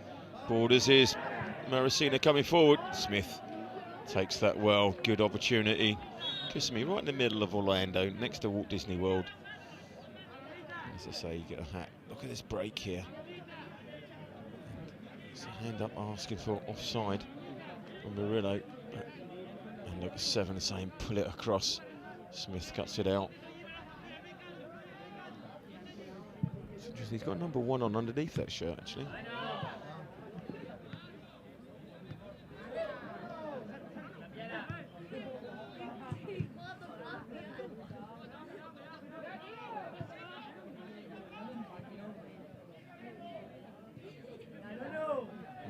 Speaker 1: Borders is MARACENA coming forward. Smith takes that well. Good opportunity. Kissimmee, right in the middle of Orlando, next to Walt Disney World. As I say, you get a hat. Look at this break here. It's a hand up asking for offside from Murillo. And look at 7 saying pull it across. Smith cuts it out. It's He's got number 1 on underneath that shirt, actually.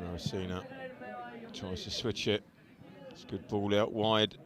Speaker 1: Maracena tries to switch it. It's a good ball out wide.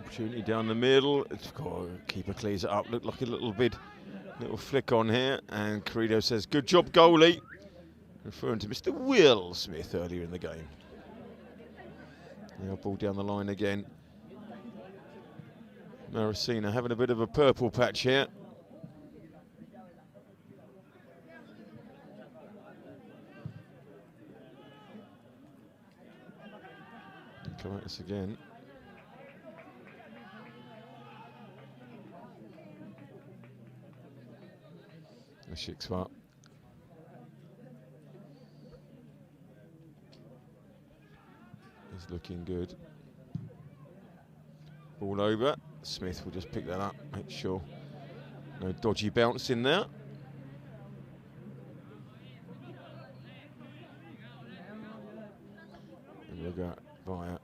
Speaker 1: Opportunity down the middle. It's got keeper clears it up. Looked like a little flick on here. And Carrido says, "Good job, goalie," referring to Mr. Will Smith earlier in the game. Now ball down the line again. Maracena having a bit of a purple patch here. Come at us again. Shikwa. He's looking good. Ball over. Smith will just pick that up, make sure no dodgy bounce in there. And we'll go via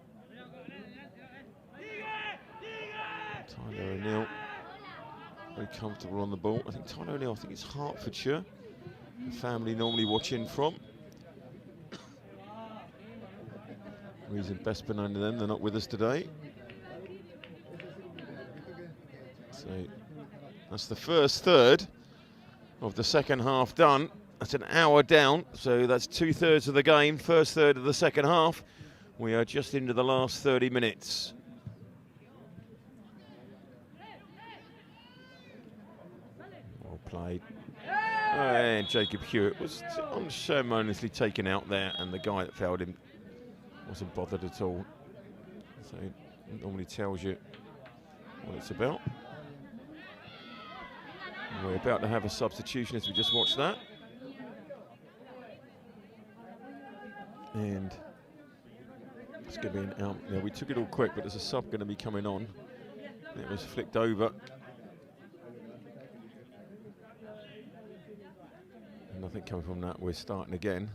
Speaker 1: Tyler O'Neill. Very comfortable on the ball. I think Tyler O'Neill, I think it's Hertfordshire. The family normally watching from. Reason best known to them, they're not with us today. So that's the first third of the second half done. That's an hour down, so that's 2/3 of the game, first third of the second half. We are just into the last 30 minutes. Played. And Jacob Hewitt was unceremoniously taken out there, and the guy that fouled him wasn't bothered at all. So it normally tells you what it's about. And we're about to have a substitution as we just watched that. And it's going to be an out. Yeah, we took it all quick, but there's a sub going to be coming on. It was flicked over. Nothing coming from that. We're starting again.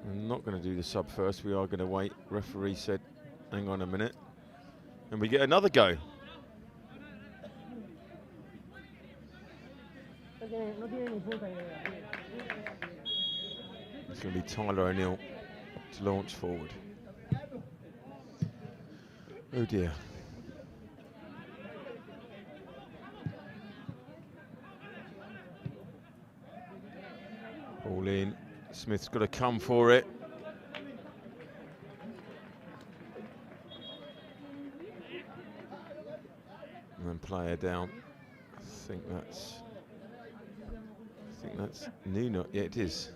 Speaker 1: We're not going to do the sub first. We are going to wait. Referee said, hang on a minute. And we get another go. It's going to be Tyler O'Neill to launch forward. Oh dear. Ball in. Smith's got to come for it. And then player down. I think that's Nuno. Yeah, it is.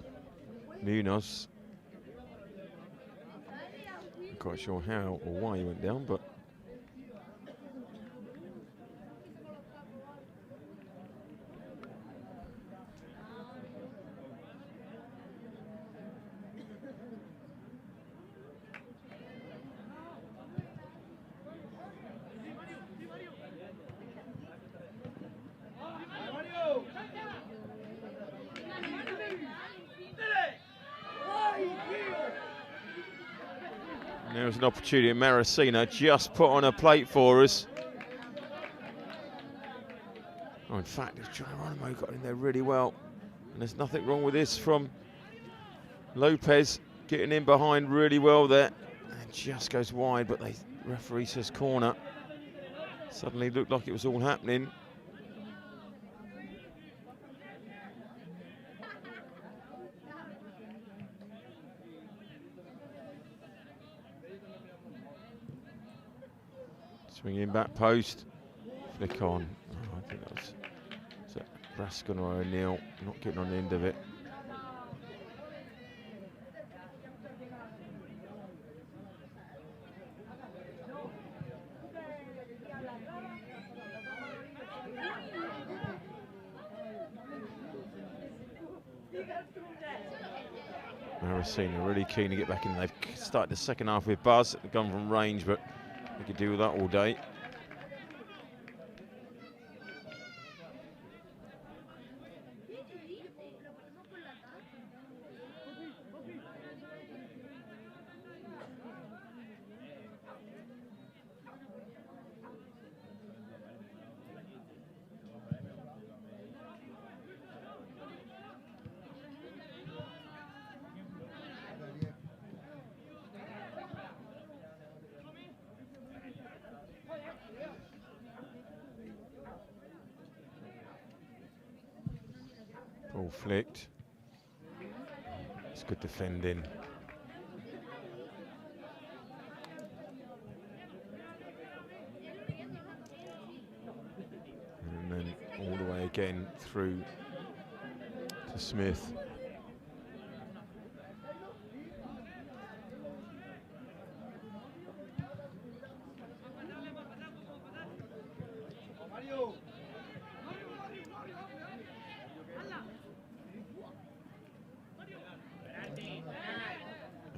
Speaker 1: Munoz. Not quite sure how or why he went down, but there's an opportunity. Maracena just put on a plate for us. Oh, in fact, Geronimo got in there really well. And there's nothing wrong with this from Lopez getting in behind really well there. And just goes wide, but the referee says corner. Suddenly looked like it was all happening. Swinging back post. Flick on. Oh, I think that was Rascon or O'Neill not getting on the end of it. MARACENA really keen to get back in. They've started the second half with buzz. They've gone from range, but they could do with that all day. Ball flicked. It's good defending. And then all the way again through to Smith.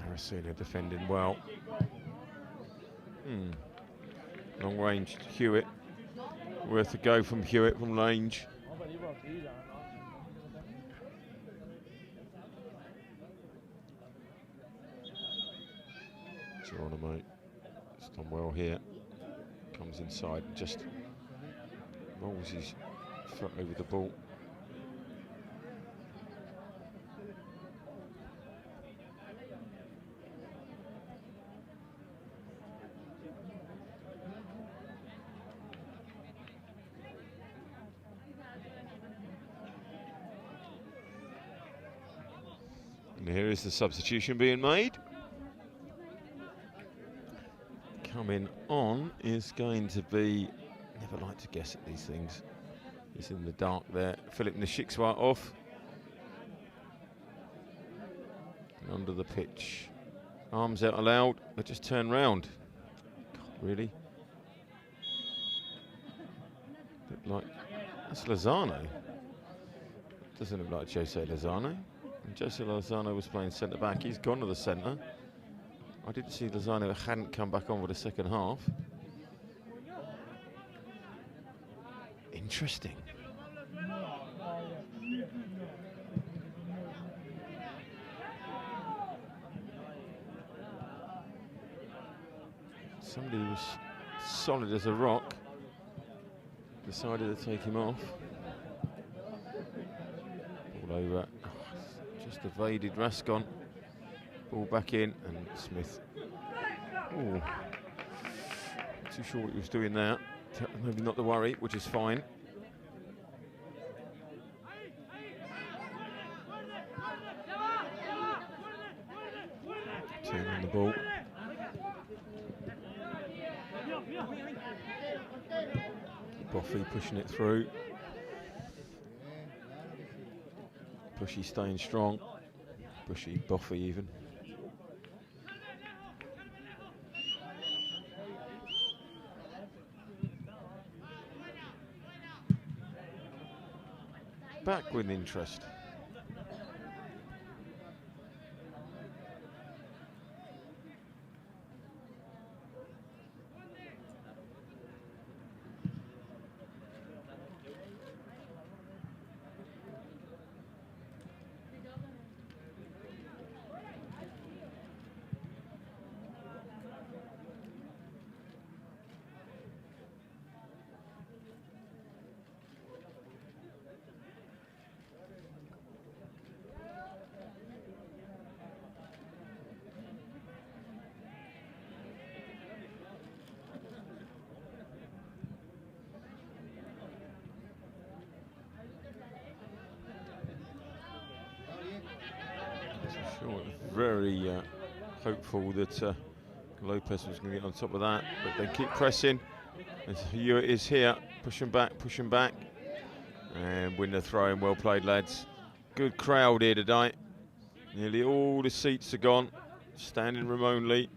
Speaker 1: MARACENA defending well. Long range Hewitt. Worth a go from Hewitt from range. Geronimo has done well here. Comes inside and just rolls his foot over the ball. And here is the substitution being made. Coming on is going to be, never like to guess at these things. He's in the dark there. Philip Nishikswa off. And under the pitch. Arms out allowed, but just turn round. God, really? Bit like, that's Lozano. Doesn't look like Jose Lozano. And Jose Lozano was playing centre back. He's gone to the centre. I didn't see Lozano hadn't come back on for the second half. Interesting. Somebody who was solid as a rock decided to take him off. Ball over. Just evaded Rascon. Ball back in, and Smith. Ooh. Too sure what he was doing there. Maybe not to worry, which is fine. Turn on the ball. Boffey pushing it through. Bushy staying strong. Bushy, Boffey even. Back with interest. Very hopeful that Lopez was going to get on top of that, but they keep pressing. As Hewitt is here, pushing back, and win the throw-in. Well played, lads. Good crowd here tonight. Nearly all the seats are gone, standing room only.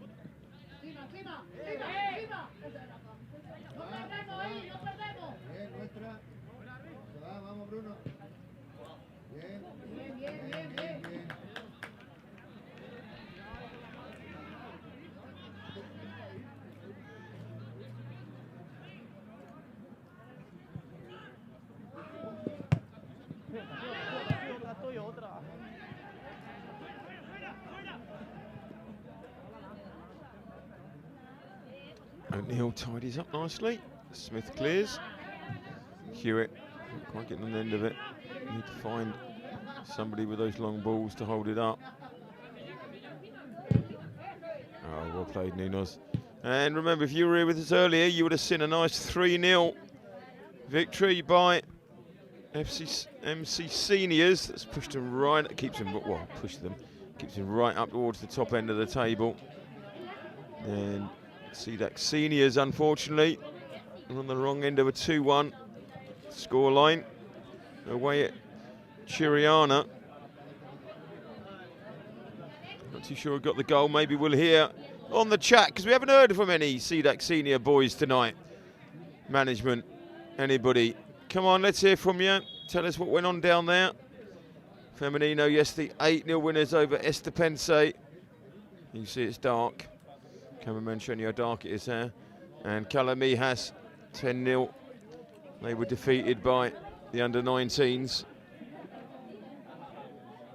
Speaker 1: O'Neill tidies up nicely. Smith clears. Hewitt not quite getting on the end of it. Need to find somebody with those long balls to hold it up. Oh, well played, Nunos. And remember, if you were here with us earlier, you would have seen a nice 3-0 victory by MC Seniors. That's pushed them right, keeps them right up towards the top end of the table. And CDAC Seniors, unfortunately, are on the wrong end of a 2-1 scoreline. Away at Chiriana. Not too sure who got the goal. Maybe we'll hear on the chat, because we haven't heard from any CDAC Senior boys tonight. Management, anybody? Come on, let's hear from you. Tell us what went on down there. Femenino yesterday, 8-0 winners over Estepense. You see it's dark. Cameraman showing you how dark it is there. And Calami has 10-0. They were defeated by the under-19s.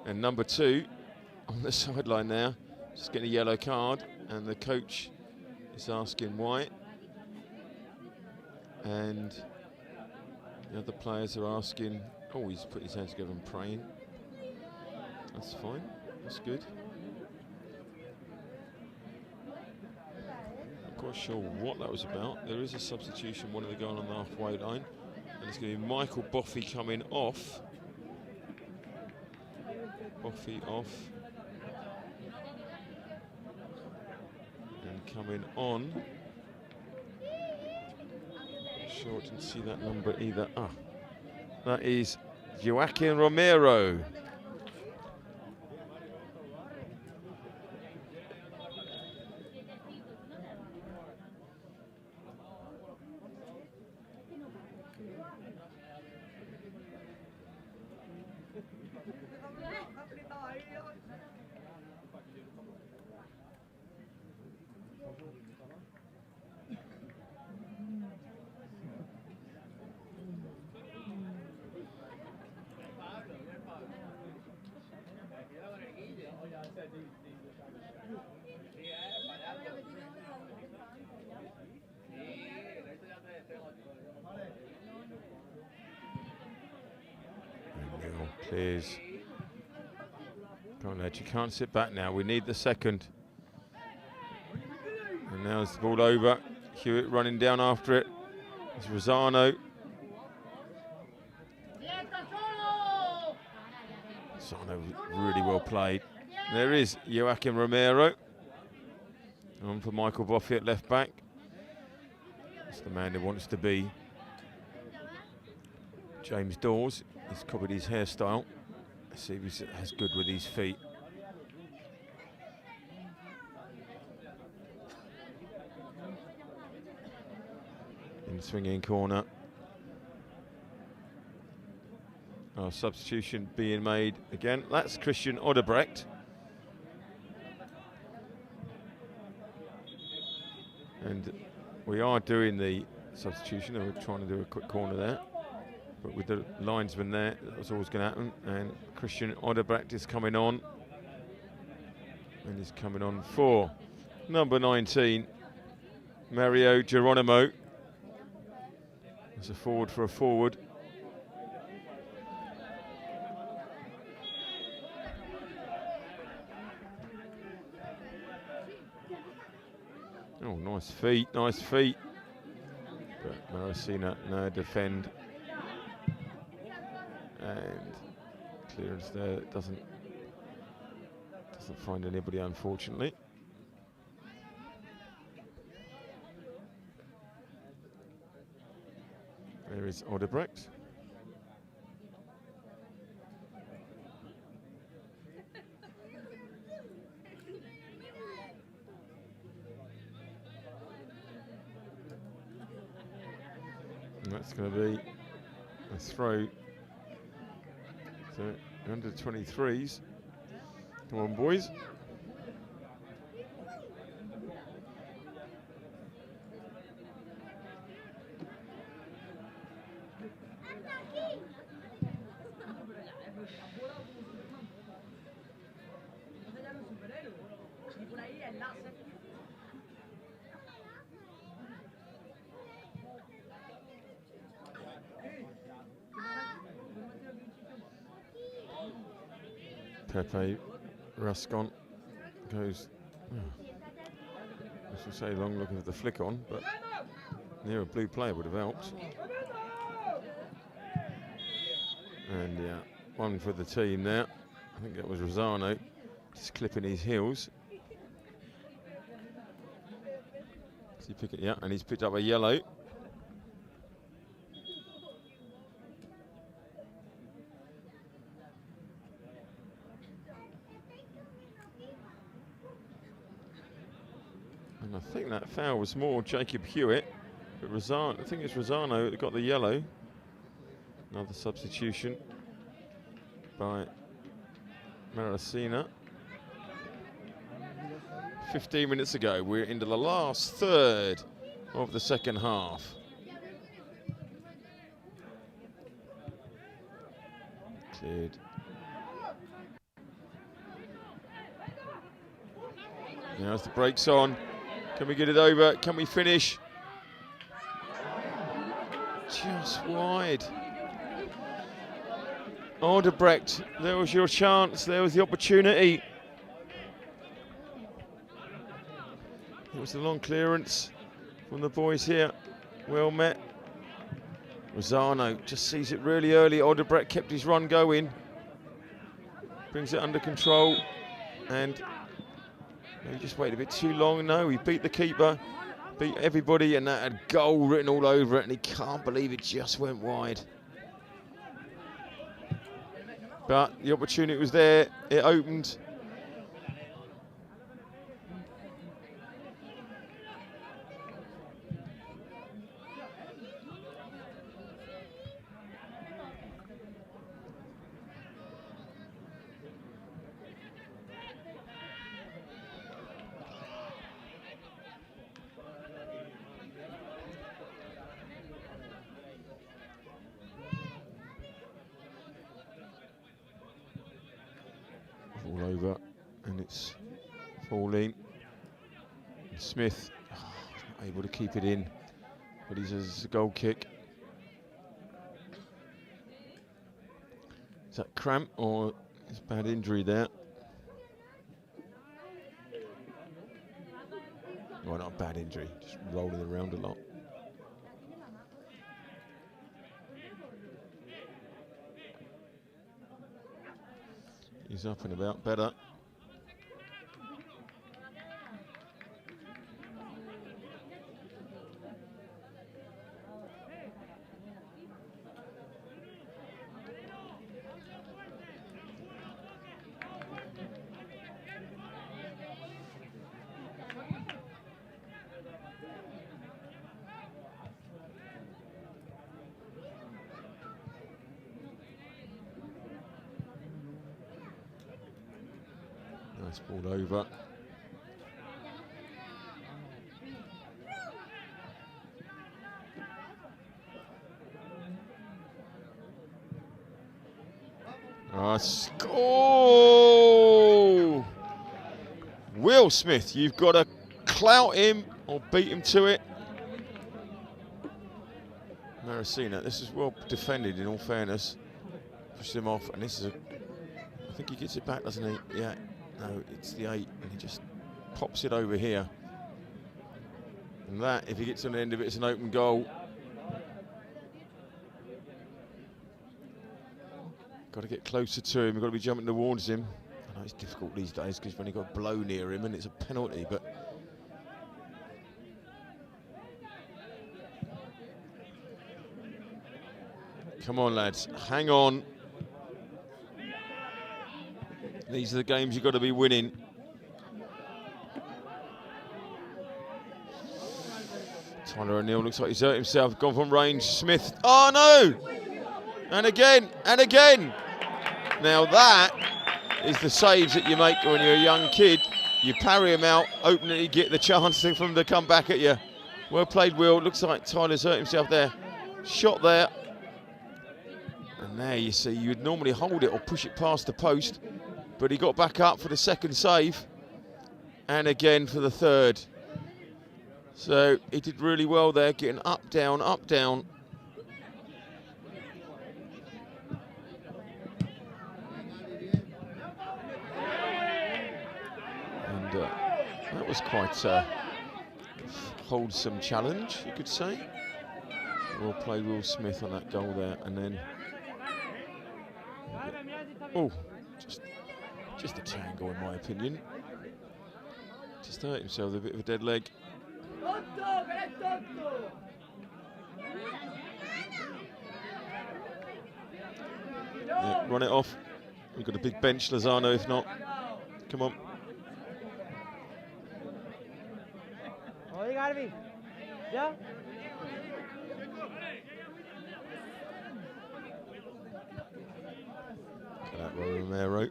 Speaker 1: And number 2 on the sideline now, just getting a yellow card. And the coach is asking why. And the other players are asking, oh, he's put his hands together and praying. That's fine, that's good. Not quite sure what that was about. There is a substitution, one of the guys on the halfway line. And it's going to be Michael Boffey coming off. Boffey off. And coming on. Sure, I didn't see that number either. Ah, that is Joaquin Romero. Clears. Come on, lad, you can't sit back now. We need the second. And now it's the ball over. Hewitt running down after it. It's Rosano. Rosano really well played. There is Joaquin Romero. On for Michael Boffey at left back. That's the man who wants to be. James Dawes. He's copied his hairstyle. Let's see if he's as good with his feet. In the swinging corner. Our substitution being made again. That's Christian Odebrecht. And we are doing the substitution. We're trying to do a quick corner there. But with the linesman there, that's always going to happen. And Christian Odebrecht is coming on. And he's coming on for number 19, Mario Geronimo. As a forward for a forward. Oh, nice feet, nice feet. But Maracena now defend. And clearance there, it doesn't find anybody, unfortunately. There is Odebrecht. And that's going to be a throw to under 23s. Come on, boys. Pepe Rascon goes, I should say long looking for the flick on, but near a blue player would have helped. And yeah, one for the team there. I think that was Rosano, just clipping his heels. Does he pick it? Yeah, and he's picked up a yellow. And I think that foul was more Jacob Hewitt, but Rosano, I think it's Rosano that got the yellow. Another substitution by Maracena. 15 minutes ago, we're into the last third of the second half. Cleared. Now as the brakes on, can we get it over? Can we finish? Just wide. Odebrecht, there was your chance, there was the opportunity. It was the long clearance from the boys here. Well met. Rosano just sees it really early. Odebrecht kept his run going. Brings it under control. And he just waited a bit too long. No, he beat the keeper, beat everybody, and that had goal written all over it. And he can't believe it just went wide. But the opportunity was there. It opened. All over, and it's falling. Smith not able to keep it in, but he's a goal kick. Is that cramp or is bad injury there? Well, not a bad injury, just rolling around a lot. He's up and about better. Nice ball over. Oh! Will Smith, you've got to clout him or beat him to it. Maracena, this is well defended in all fairness. Pushed him off, and this is I think he gets it back, doesn't he? Yeah. No, it's the 8, and he just pops it over here. And that, if he gets on the end of it, it's an open goal. Got to get closer to him. We've got to be jumping towards him. I know it's difficult these days because when you've got a blow near him and it's a penalty, but Come on, lads, hang on. These are the games you've got to be winning. Tyler O'Neill looks like he's hurt himself, gone from range. Smith, oh no! And again, and again. Now that is the saves that you make when you're a young kid. You parry him out, hoping that you get the chance for him to come back at you. Well played, Will. Looks like Tyler's hurt himself there. Shot there. And there you see, you'd normally hold it or push it past the post, but he got back up for the second save. And again for the third. So he did really well there, getting up, down, up, down. And that was quite a wholesome challenge, you could say. Well played, Will Smith, on that goal there. And then, oh, just a tangle in my opinion. Just hurt himself, a bit of a dead leg. Yeah, run it off. We've got a big bench, Lozano, if not. Come on.
Speaker 12: Yeah.
Speaker 1: That Romero.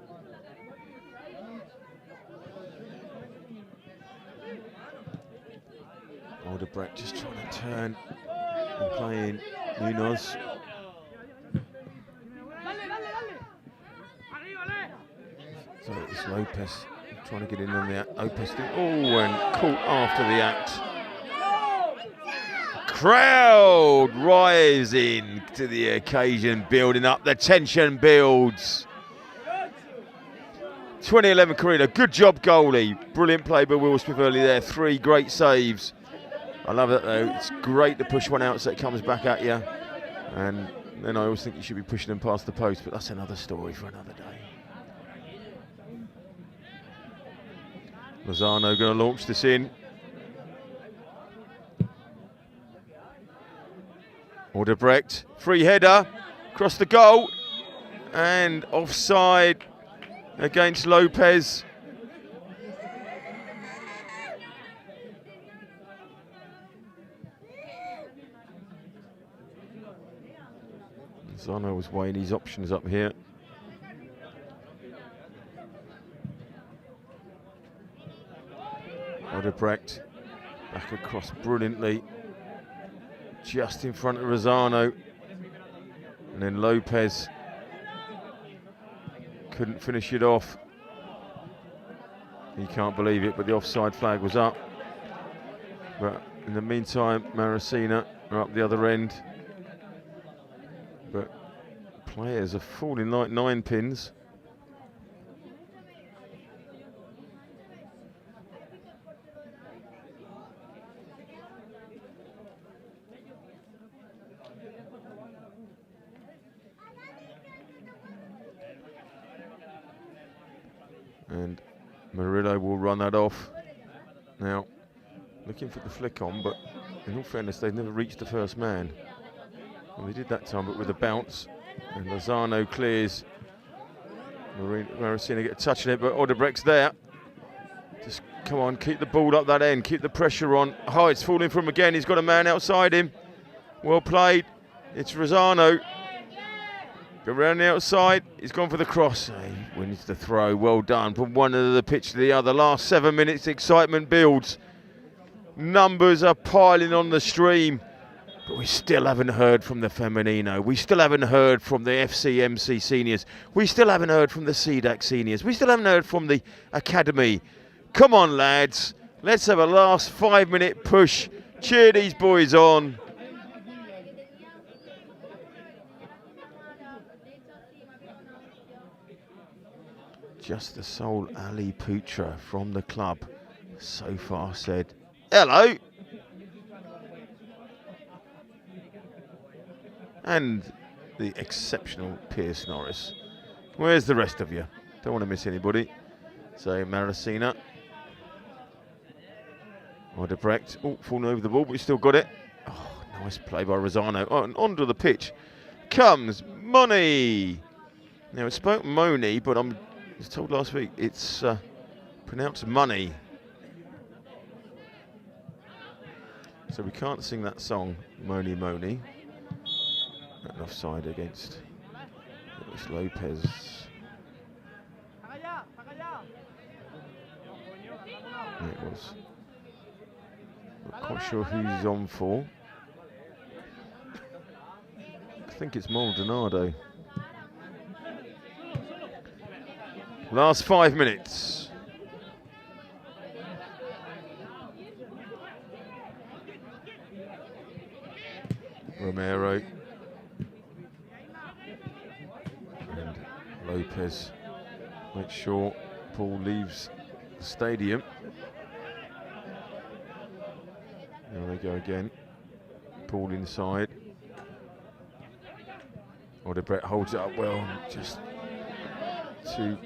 Speaker 1: Odebrecht just trying to turn and play in Munoz. So it's Lopez trying to get in on the act. Lopez did, oh, and caught after the act. Crowd rising to the occasion, building up, the tension builds. 2011 Carino, good job goalie. Brilliant play by Will Smith early there, 3 great saves. I love it though, it's great to push one out so it comes back at you. And then I always think you should be pushing them past the post, but that's another story for another day. Lozano going to launch this in. Odebrecht, free header, across the goal, and offside against Lopez. Lozano was weighing his options up here. Odebrecht back across brilliantly, just in front of Rosano, and then Lopez couldn't finish it off. He can't believe it, but the offside flag was up. But in the meantime, MARACENA are up the other end. But players are falling like 9 pins. And Murillo will run that off. Now, looking for the flick on, but in all fairness, they've never reached the first man. Well, they did that time, but with a bounce. And Lozano clears. MARACENA get a touch on it, but Odebrecht's there. Just come on, keep the ball up that end, keep the pressure on. Oh, it's falling from again. He's got a man outside him. Well played. It's Rosano. Go around the outside, he's gone for the cross. He wins the throw, well done. From one end of the pitch to the other. Last 7 minutes, excitement builds. Numbers are piling on the stream, but we still haven't heard from the Femenino. We still haven't heard from the FCMC seniors. We still haven't heard from the CDAC seniors. We still haven't heard from the Academy. Come on, lads. Let's have a last 5 minute push. Cheer these boys on. Just the sole Ali Putra from the club so far said, hello. And the exceptional Pierce Norris. Where's the rest of you? Don't want to miss anybody. So MARACENA. Odebrecht. Oh, falling over the ball, but he still got it. Oh, nice play by Rosano. Oh, and onto the pitch. comes Money. Now it's spelled Money, but I was told last week it's pronounced Money. So we can't sing that song, Money Money. An offside against Lopez. It was. Not quite sure who he's on for. I think it's Maldonado. Last 5 minutes. Romero. And Lopez makes sure Paul leaves the stadium. There they go again. Paul inside. Odebrecht holds it up well. Just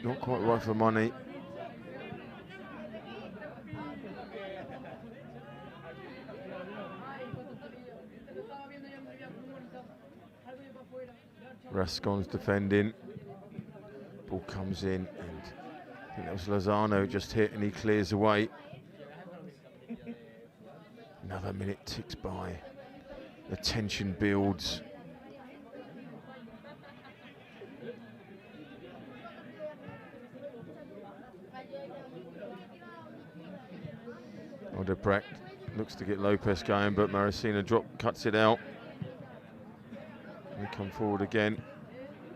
Speaker 1: not quite right for Money. Rascon's defending. Ball comes in, and I think that was Lozano just hit, and he clears away. Another minute ticks by. The tension builds. Odebrecht looks to get Lopez going, but Maracena cuts it out. They come forward again.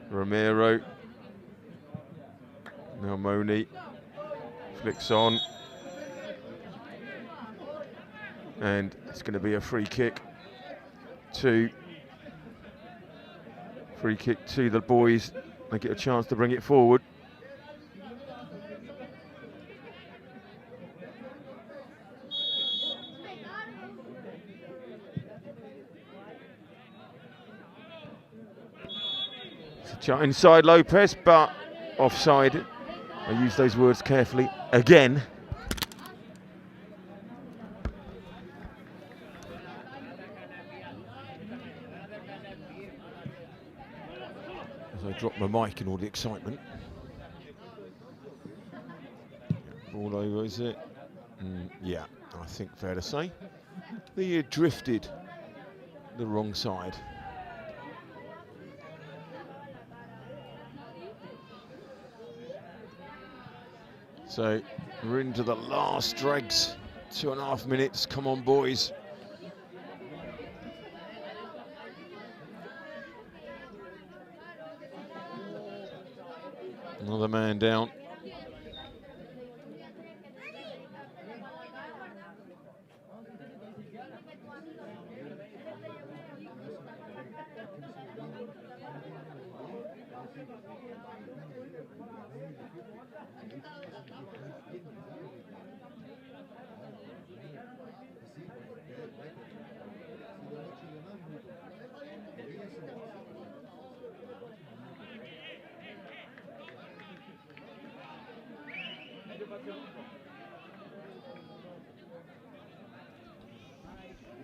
Speaker 1: Romero. Now Moni flicks on. And it's going to be a free kick to the boys. They get a chance to bring it forward. Inside Lopez, but offside. I use those words carefully again. As I drop my mic in all the excitement. Ball over, is it? Yeah, I think fair to say. They drifted the wrong side. So we're into the last dregs. 2.5 minutes. Come on, boys. Another man down.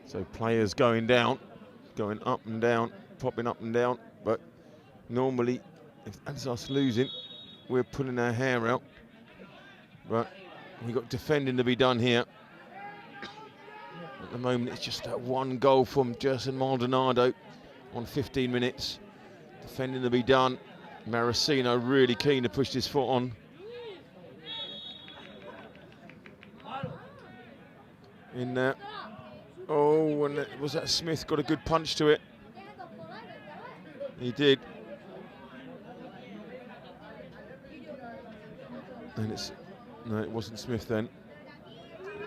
Speaker 1: So players going down, going up and down, popping up and down, but normally if that's us losing, we're pulling our hair out. But we've got defending to be done here. At the moment it's just that one goal from Gerson Maldonado on 15 minutes. Defending to be done. Maracena really keen to push this foot on. In there. Oh, and was that Smith got a good punch to it? He did. And no, it wasn't Smith then.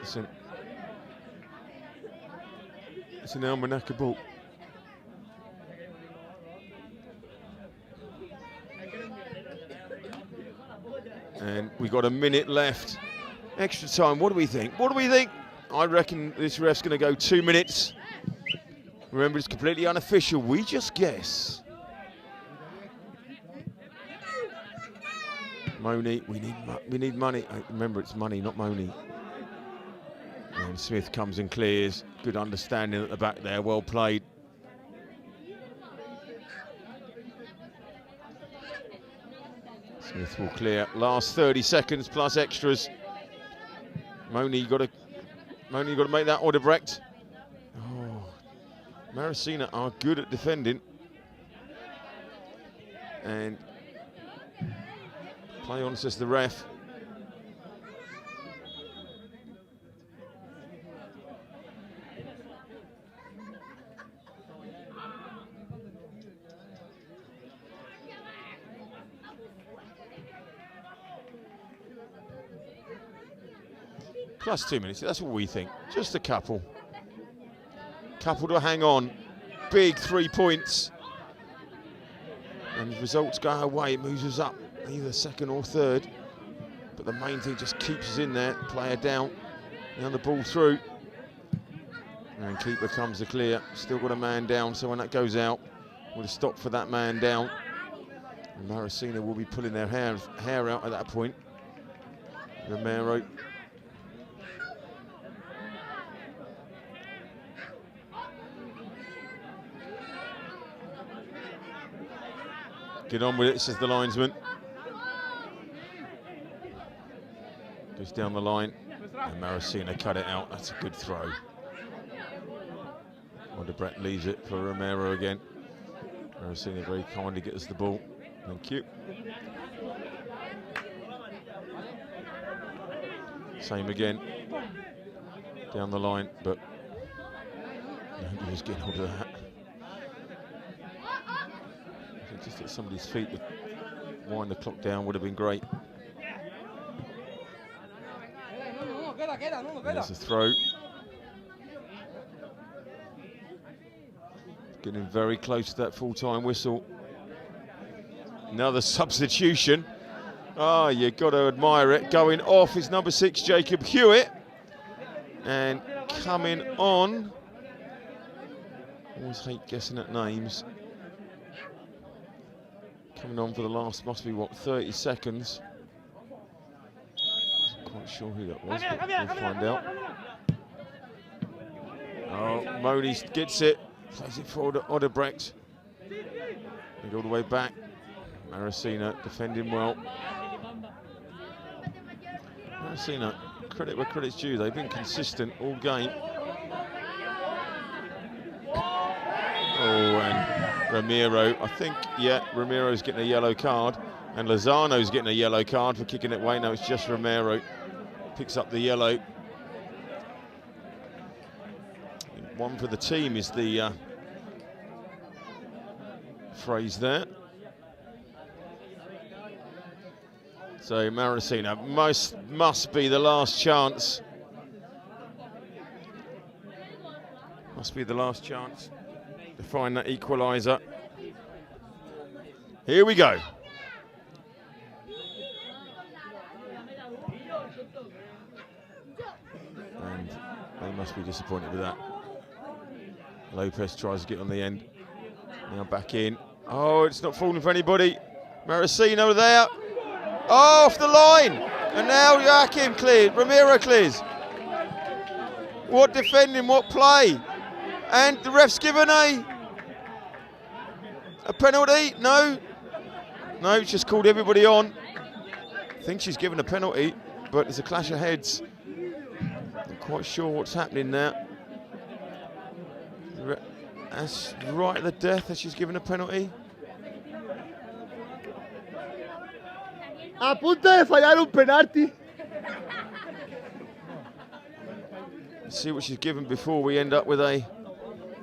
Speaker 1: It's an Almunecar ball. And we got a minute left. Extra time. What do we think? What do we think? I reckon this ref's going to go 2 minutes. Remember, it's completely unofficial. We just guess. Moni, we need money. Remember, it's money, not Moni. And Smith comes and clears. Good understanding at the back there. Well played. Smith will clear. Last 30 seconds plus extras. Moni got to make that Odebrecht. Oh, Maracena are good at defending. And play on, says the ref. Plus 2 minutes, that's what we think. Just a couple. Couple to hang on. Big 3 points. And the results go away, it moves us up, either second or third. But the main thing just keeps us in there, player down. Now the ball through. And keeper comes to clear. Still got a man down, so when that goes out, we'll stop for that man down. And Maracena will be pulling their hair out at that point. Romero. Get on with it, says the linesman. Goes down the line, and Maracena cut it out. That's a good throw. Odebrecht leaves it for Romero again. Maracena very kindly gets us the ball. Thank you. Same again. Down the line, but nobody was getting hold of that. Just at somebody's feet to wind the clock down would have been great. There's a throw. Getting very close to that full-time whistle. Another substitution. Oh, you've got to admire it. Going off is number 6, Jacob Hewitt. And coming on. Always hate guessing at names. Coming on for the last, must be what, 30 seconds. Not quite sure who that was, but we'll find out. Oh, Moni gets it, plays it for Odebrecht. They go all the way back. Maracena defending well. Maracena, credit where credit's due, they've been consistent all game. Oh, and Romero, I think, yeah, Romero's getting a yellow card, and Lozano's getting a yellow card for kicking it away. No, it's just Romero. Picks up the yellow. One for the team is the phrase there. So Maracena must be the last chance. Must be the last chance to find that equaliser. Here we go. And they must be disappointed with that. Lopez tries to get on the end. Now back in. Oh, it's not falling for anybody. Maracena there. Oh, off the line. And now Joachim cleared. Romero clears. What defending, what play. And the ref's given a penalty. No. No, it's just called everybody on. I think she's given a penalty, but it's a clash of heads. Not quite sure what's happening there. That's right at the death that she's given a penalty.
Speaker 12: A punto de fallar un penalti.
Speaker 1: Let's see what she's given before we end up with a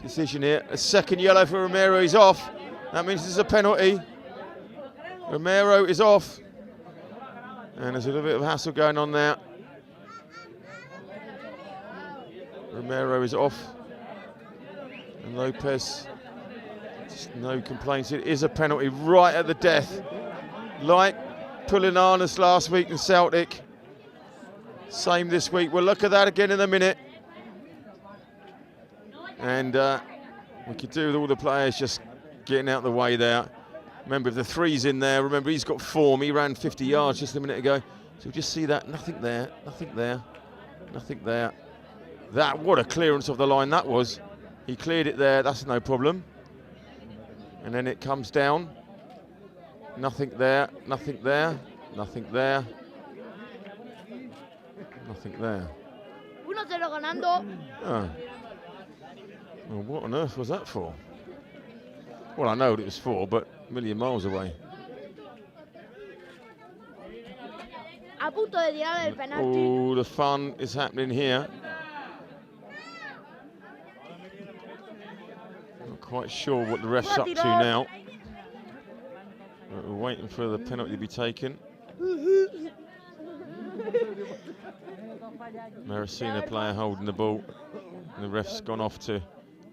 Speaker 1: decision here. A second yellow for Romero, he's off. That means there's a penalty. Romero is off. And there's a little bit of hassle going on there. Romero is off. And Lopez, just no complaints. It is a penalty right at the death. Like pulling harness last week in Celtic. Same this week. We'll look at that again in a minute. And we could do with all the players just getting out of the way there. Remember, if the three's in there, remember he's got form. He ran 50 yards just a minute ago. So just see that, nothing there, nothing there, nothing there. That, what a clearance of the line that was. He cleared it there, that's no problem. And then it comes down. Nothing there, nothing there, nothing there. Nothing there.
Speaker 12: 1-0 ganando.
Speaker 1: Oh. Well, what on earth was that for? Well, I know what it was for, but a million miles away.
Speaker 12: A punto de tirar el penalti.
Speaker 1: Oh, the fun is happening here. Not quite sure what the ref's up to now. But we're waiting for the penalty to be taken. MARACENA player holding the ball. And the ref's gone off to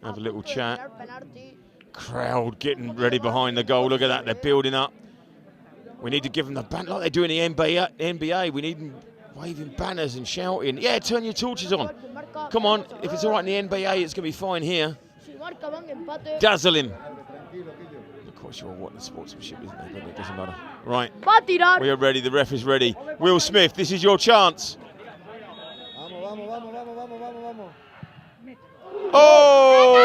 Speaker 1: have a little chat. Crowd getting ready behind the goal. Look at that, they're building up. We need to give them the ban like they do in the NBA. We need them waving banners and shouting. Yeah, turn your torches on. Come on, if it's all right in the NBA, it's going to be fine here. Dazzling. Not quite sure what the sportsmanship is, but it doesn't matter. Right, we are ready. The ref is ready. Will Smith, this is your chance. Oh!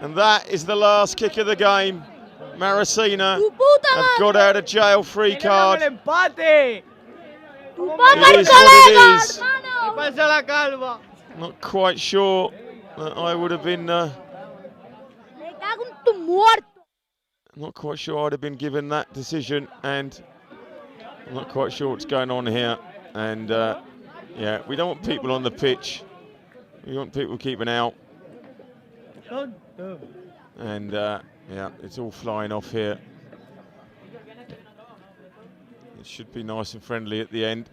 Speaker 1: And that is the last kick of the game. MARACENA have got out of jail free card. It is what it is. Not quite sure that I would have been. Not quite sure I'd have been given that decision, and I'm not quite sure what's going on here. And yeah, we don't want people on the pitch. We want people keeping out. And yeah, it's all flying off here. It should be nice and friendly at the end.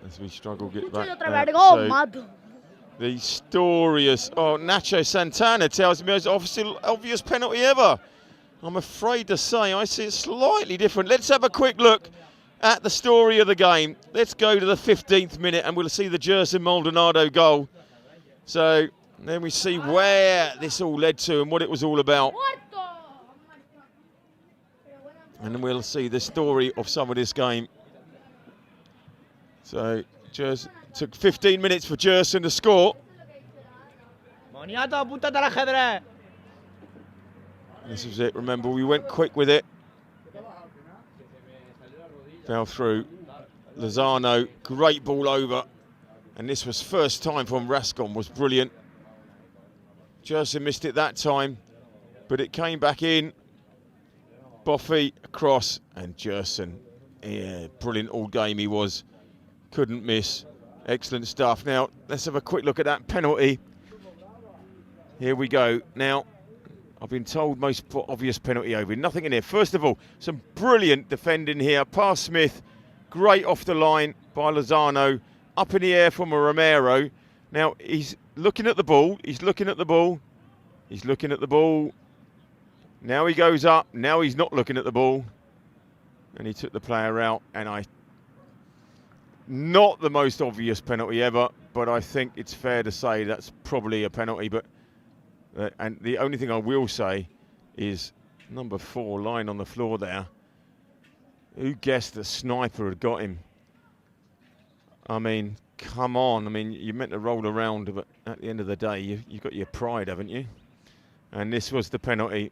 Speaker 1: As we struggle to get back. So the story Nacho Santana tells me it's obvious penalty ever. I'm afraid to say I see it slightly different. Let's have a quick look at the story of the game. Let's go to the 15th minute and we'll see the Gerson Maldonado goal. So then we see where this all led to and what it was all about. And then we'll see the story of some of this game. So Gerson took 15 minutes for Gerson to score. This was it, remember, we went quick with it. Fell through. Lozano, great ball over. And this was first time from Rascon, was brilliant. Gerson missed it that time, but it came back in. Boffey across, and Gerson, yeah, brilliant all game he was. Couldn't miss. Excellent stuff. Now, let's have a quick look at that penalty. Here we go. Now, I've been told most obvious penalty over. Nothing in here. First of all, some brilliant defending here. Pass Smith, great off the line by Lozano. Up in the air from a Romero. Now, he's looking at the ball. He's looking at the ball. He's looking at the ball. Now he goes up. Now he's not looking at the ball. And he took the player out. And not the most obvious penalty ever, but I think it's fair to say that's probably a penalty. But and the only thing I will say is number 4 lying on the floor there. Who guessed the sniper had got him? I mean, come on. I mean, you're meant to roll around, but at the end of the day, you've got your pride, haven't you? And this was the penalty.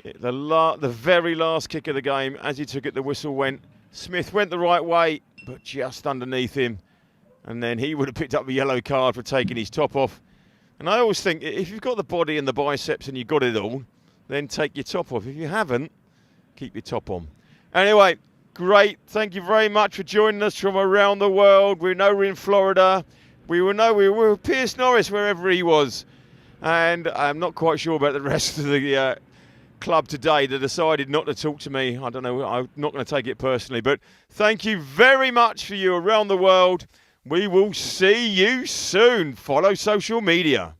Speaker 1: The very last kick of the game, as he took it, the whistle went. Smith went the right way, but just underneath him. And then he would have picked up a yellow card for taking his top off. And I always think, if you've got the body and the biceps and you've got it all, then take your top off. If you haven't, keep your top on. Anyway, great. Thank you very much for joining us from around the world. We know we're in Florida. We were with Pierce Norris wherever he was. And I'm not quite sure about the rest of the club today that decided not to talk to me. I don't know. I'm not going to take it personally. But thank you very much for you around the world. We will see you soon. Follow social media.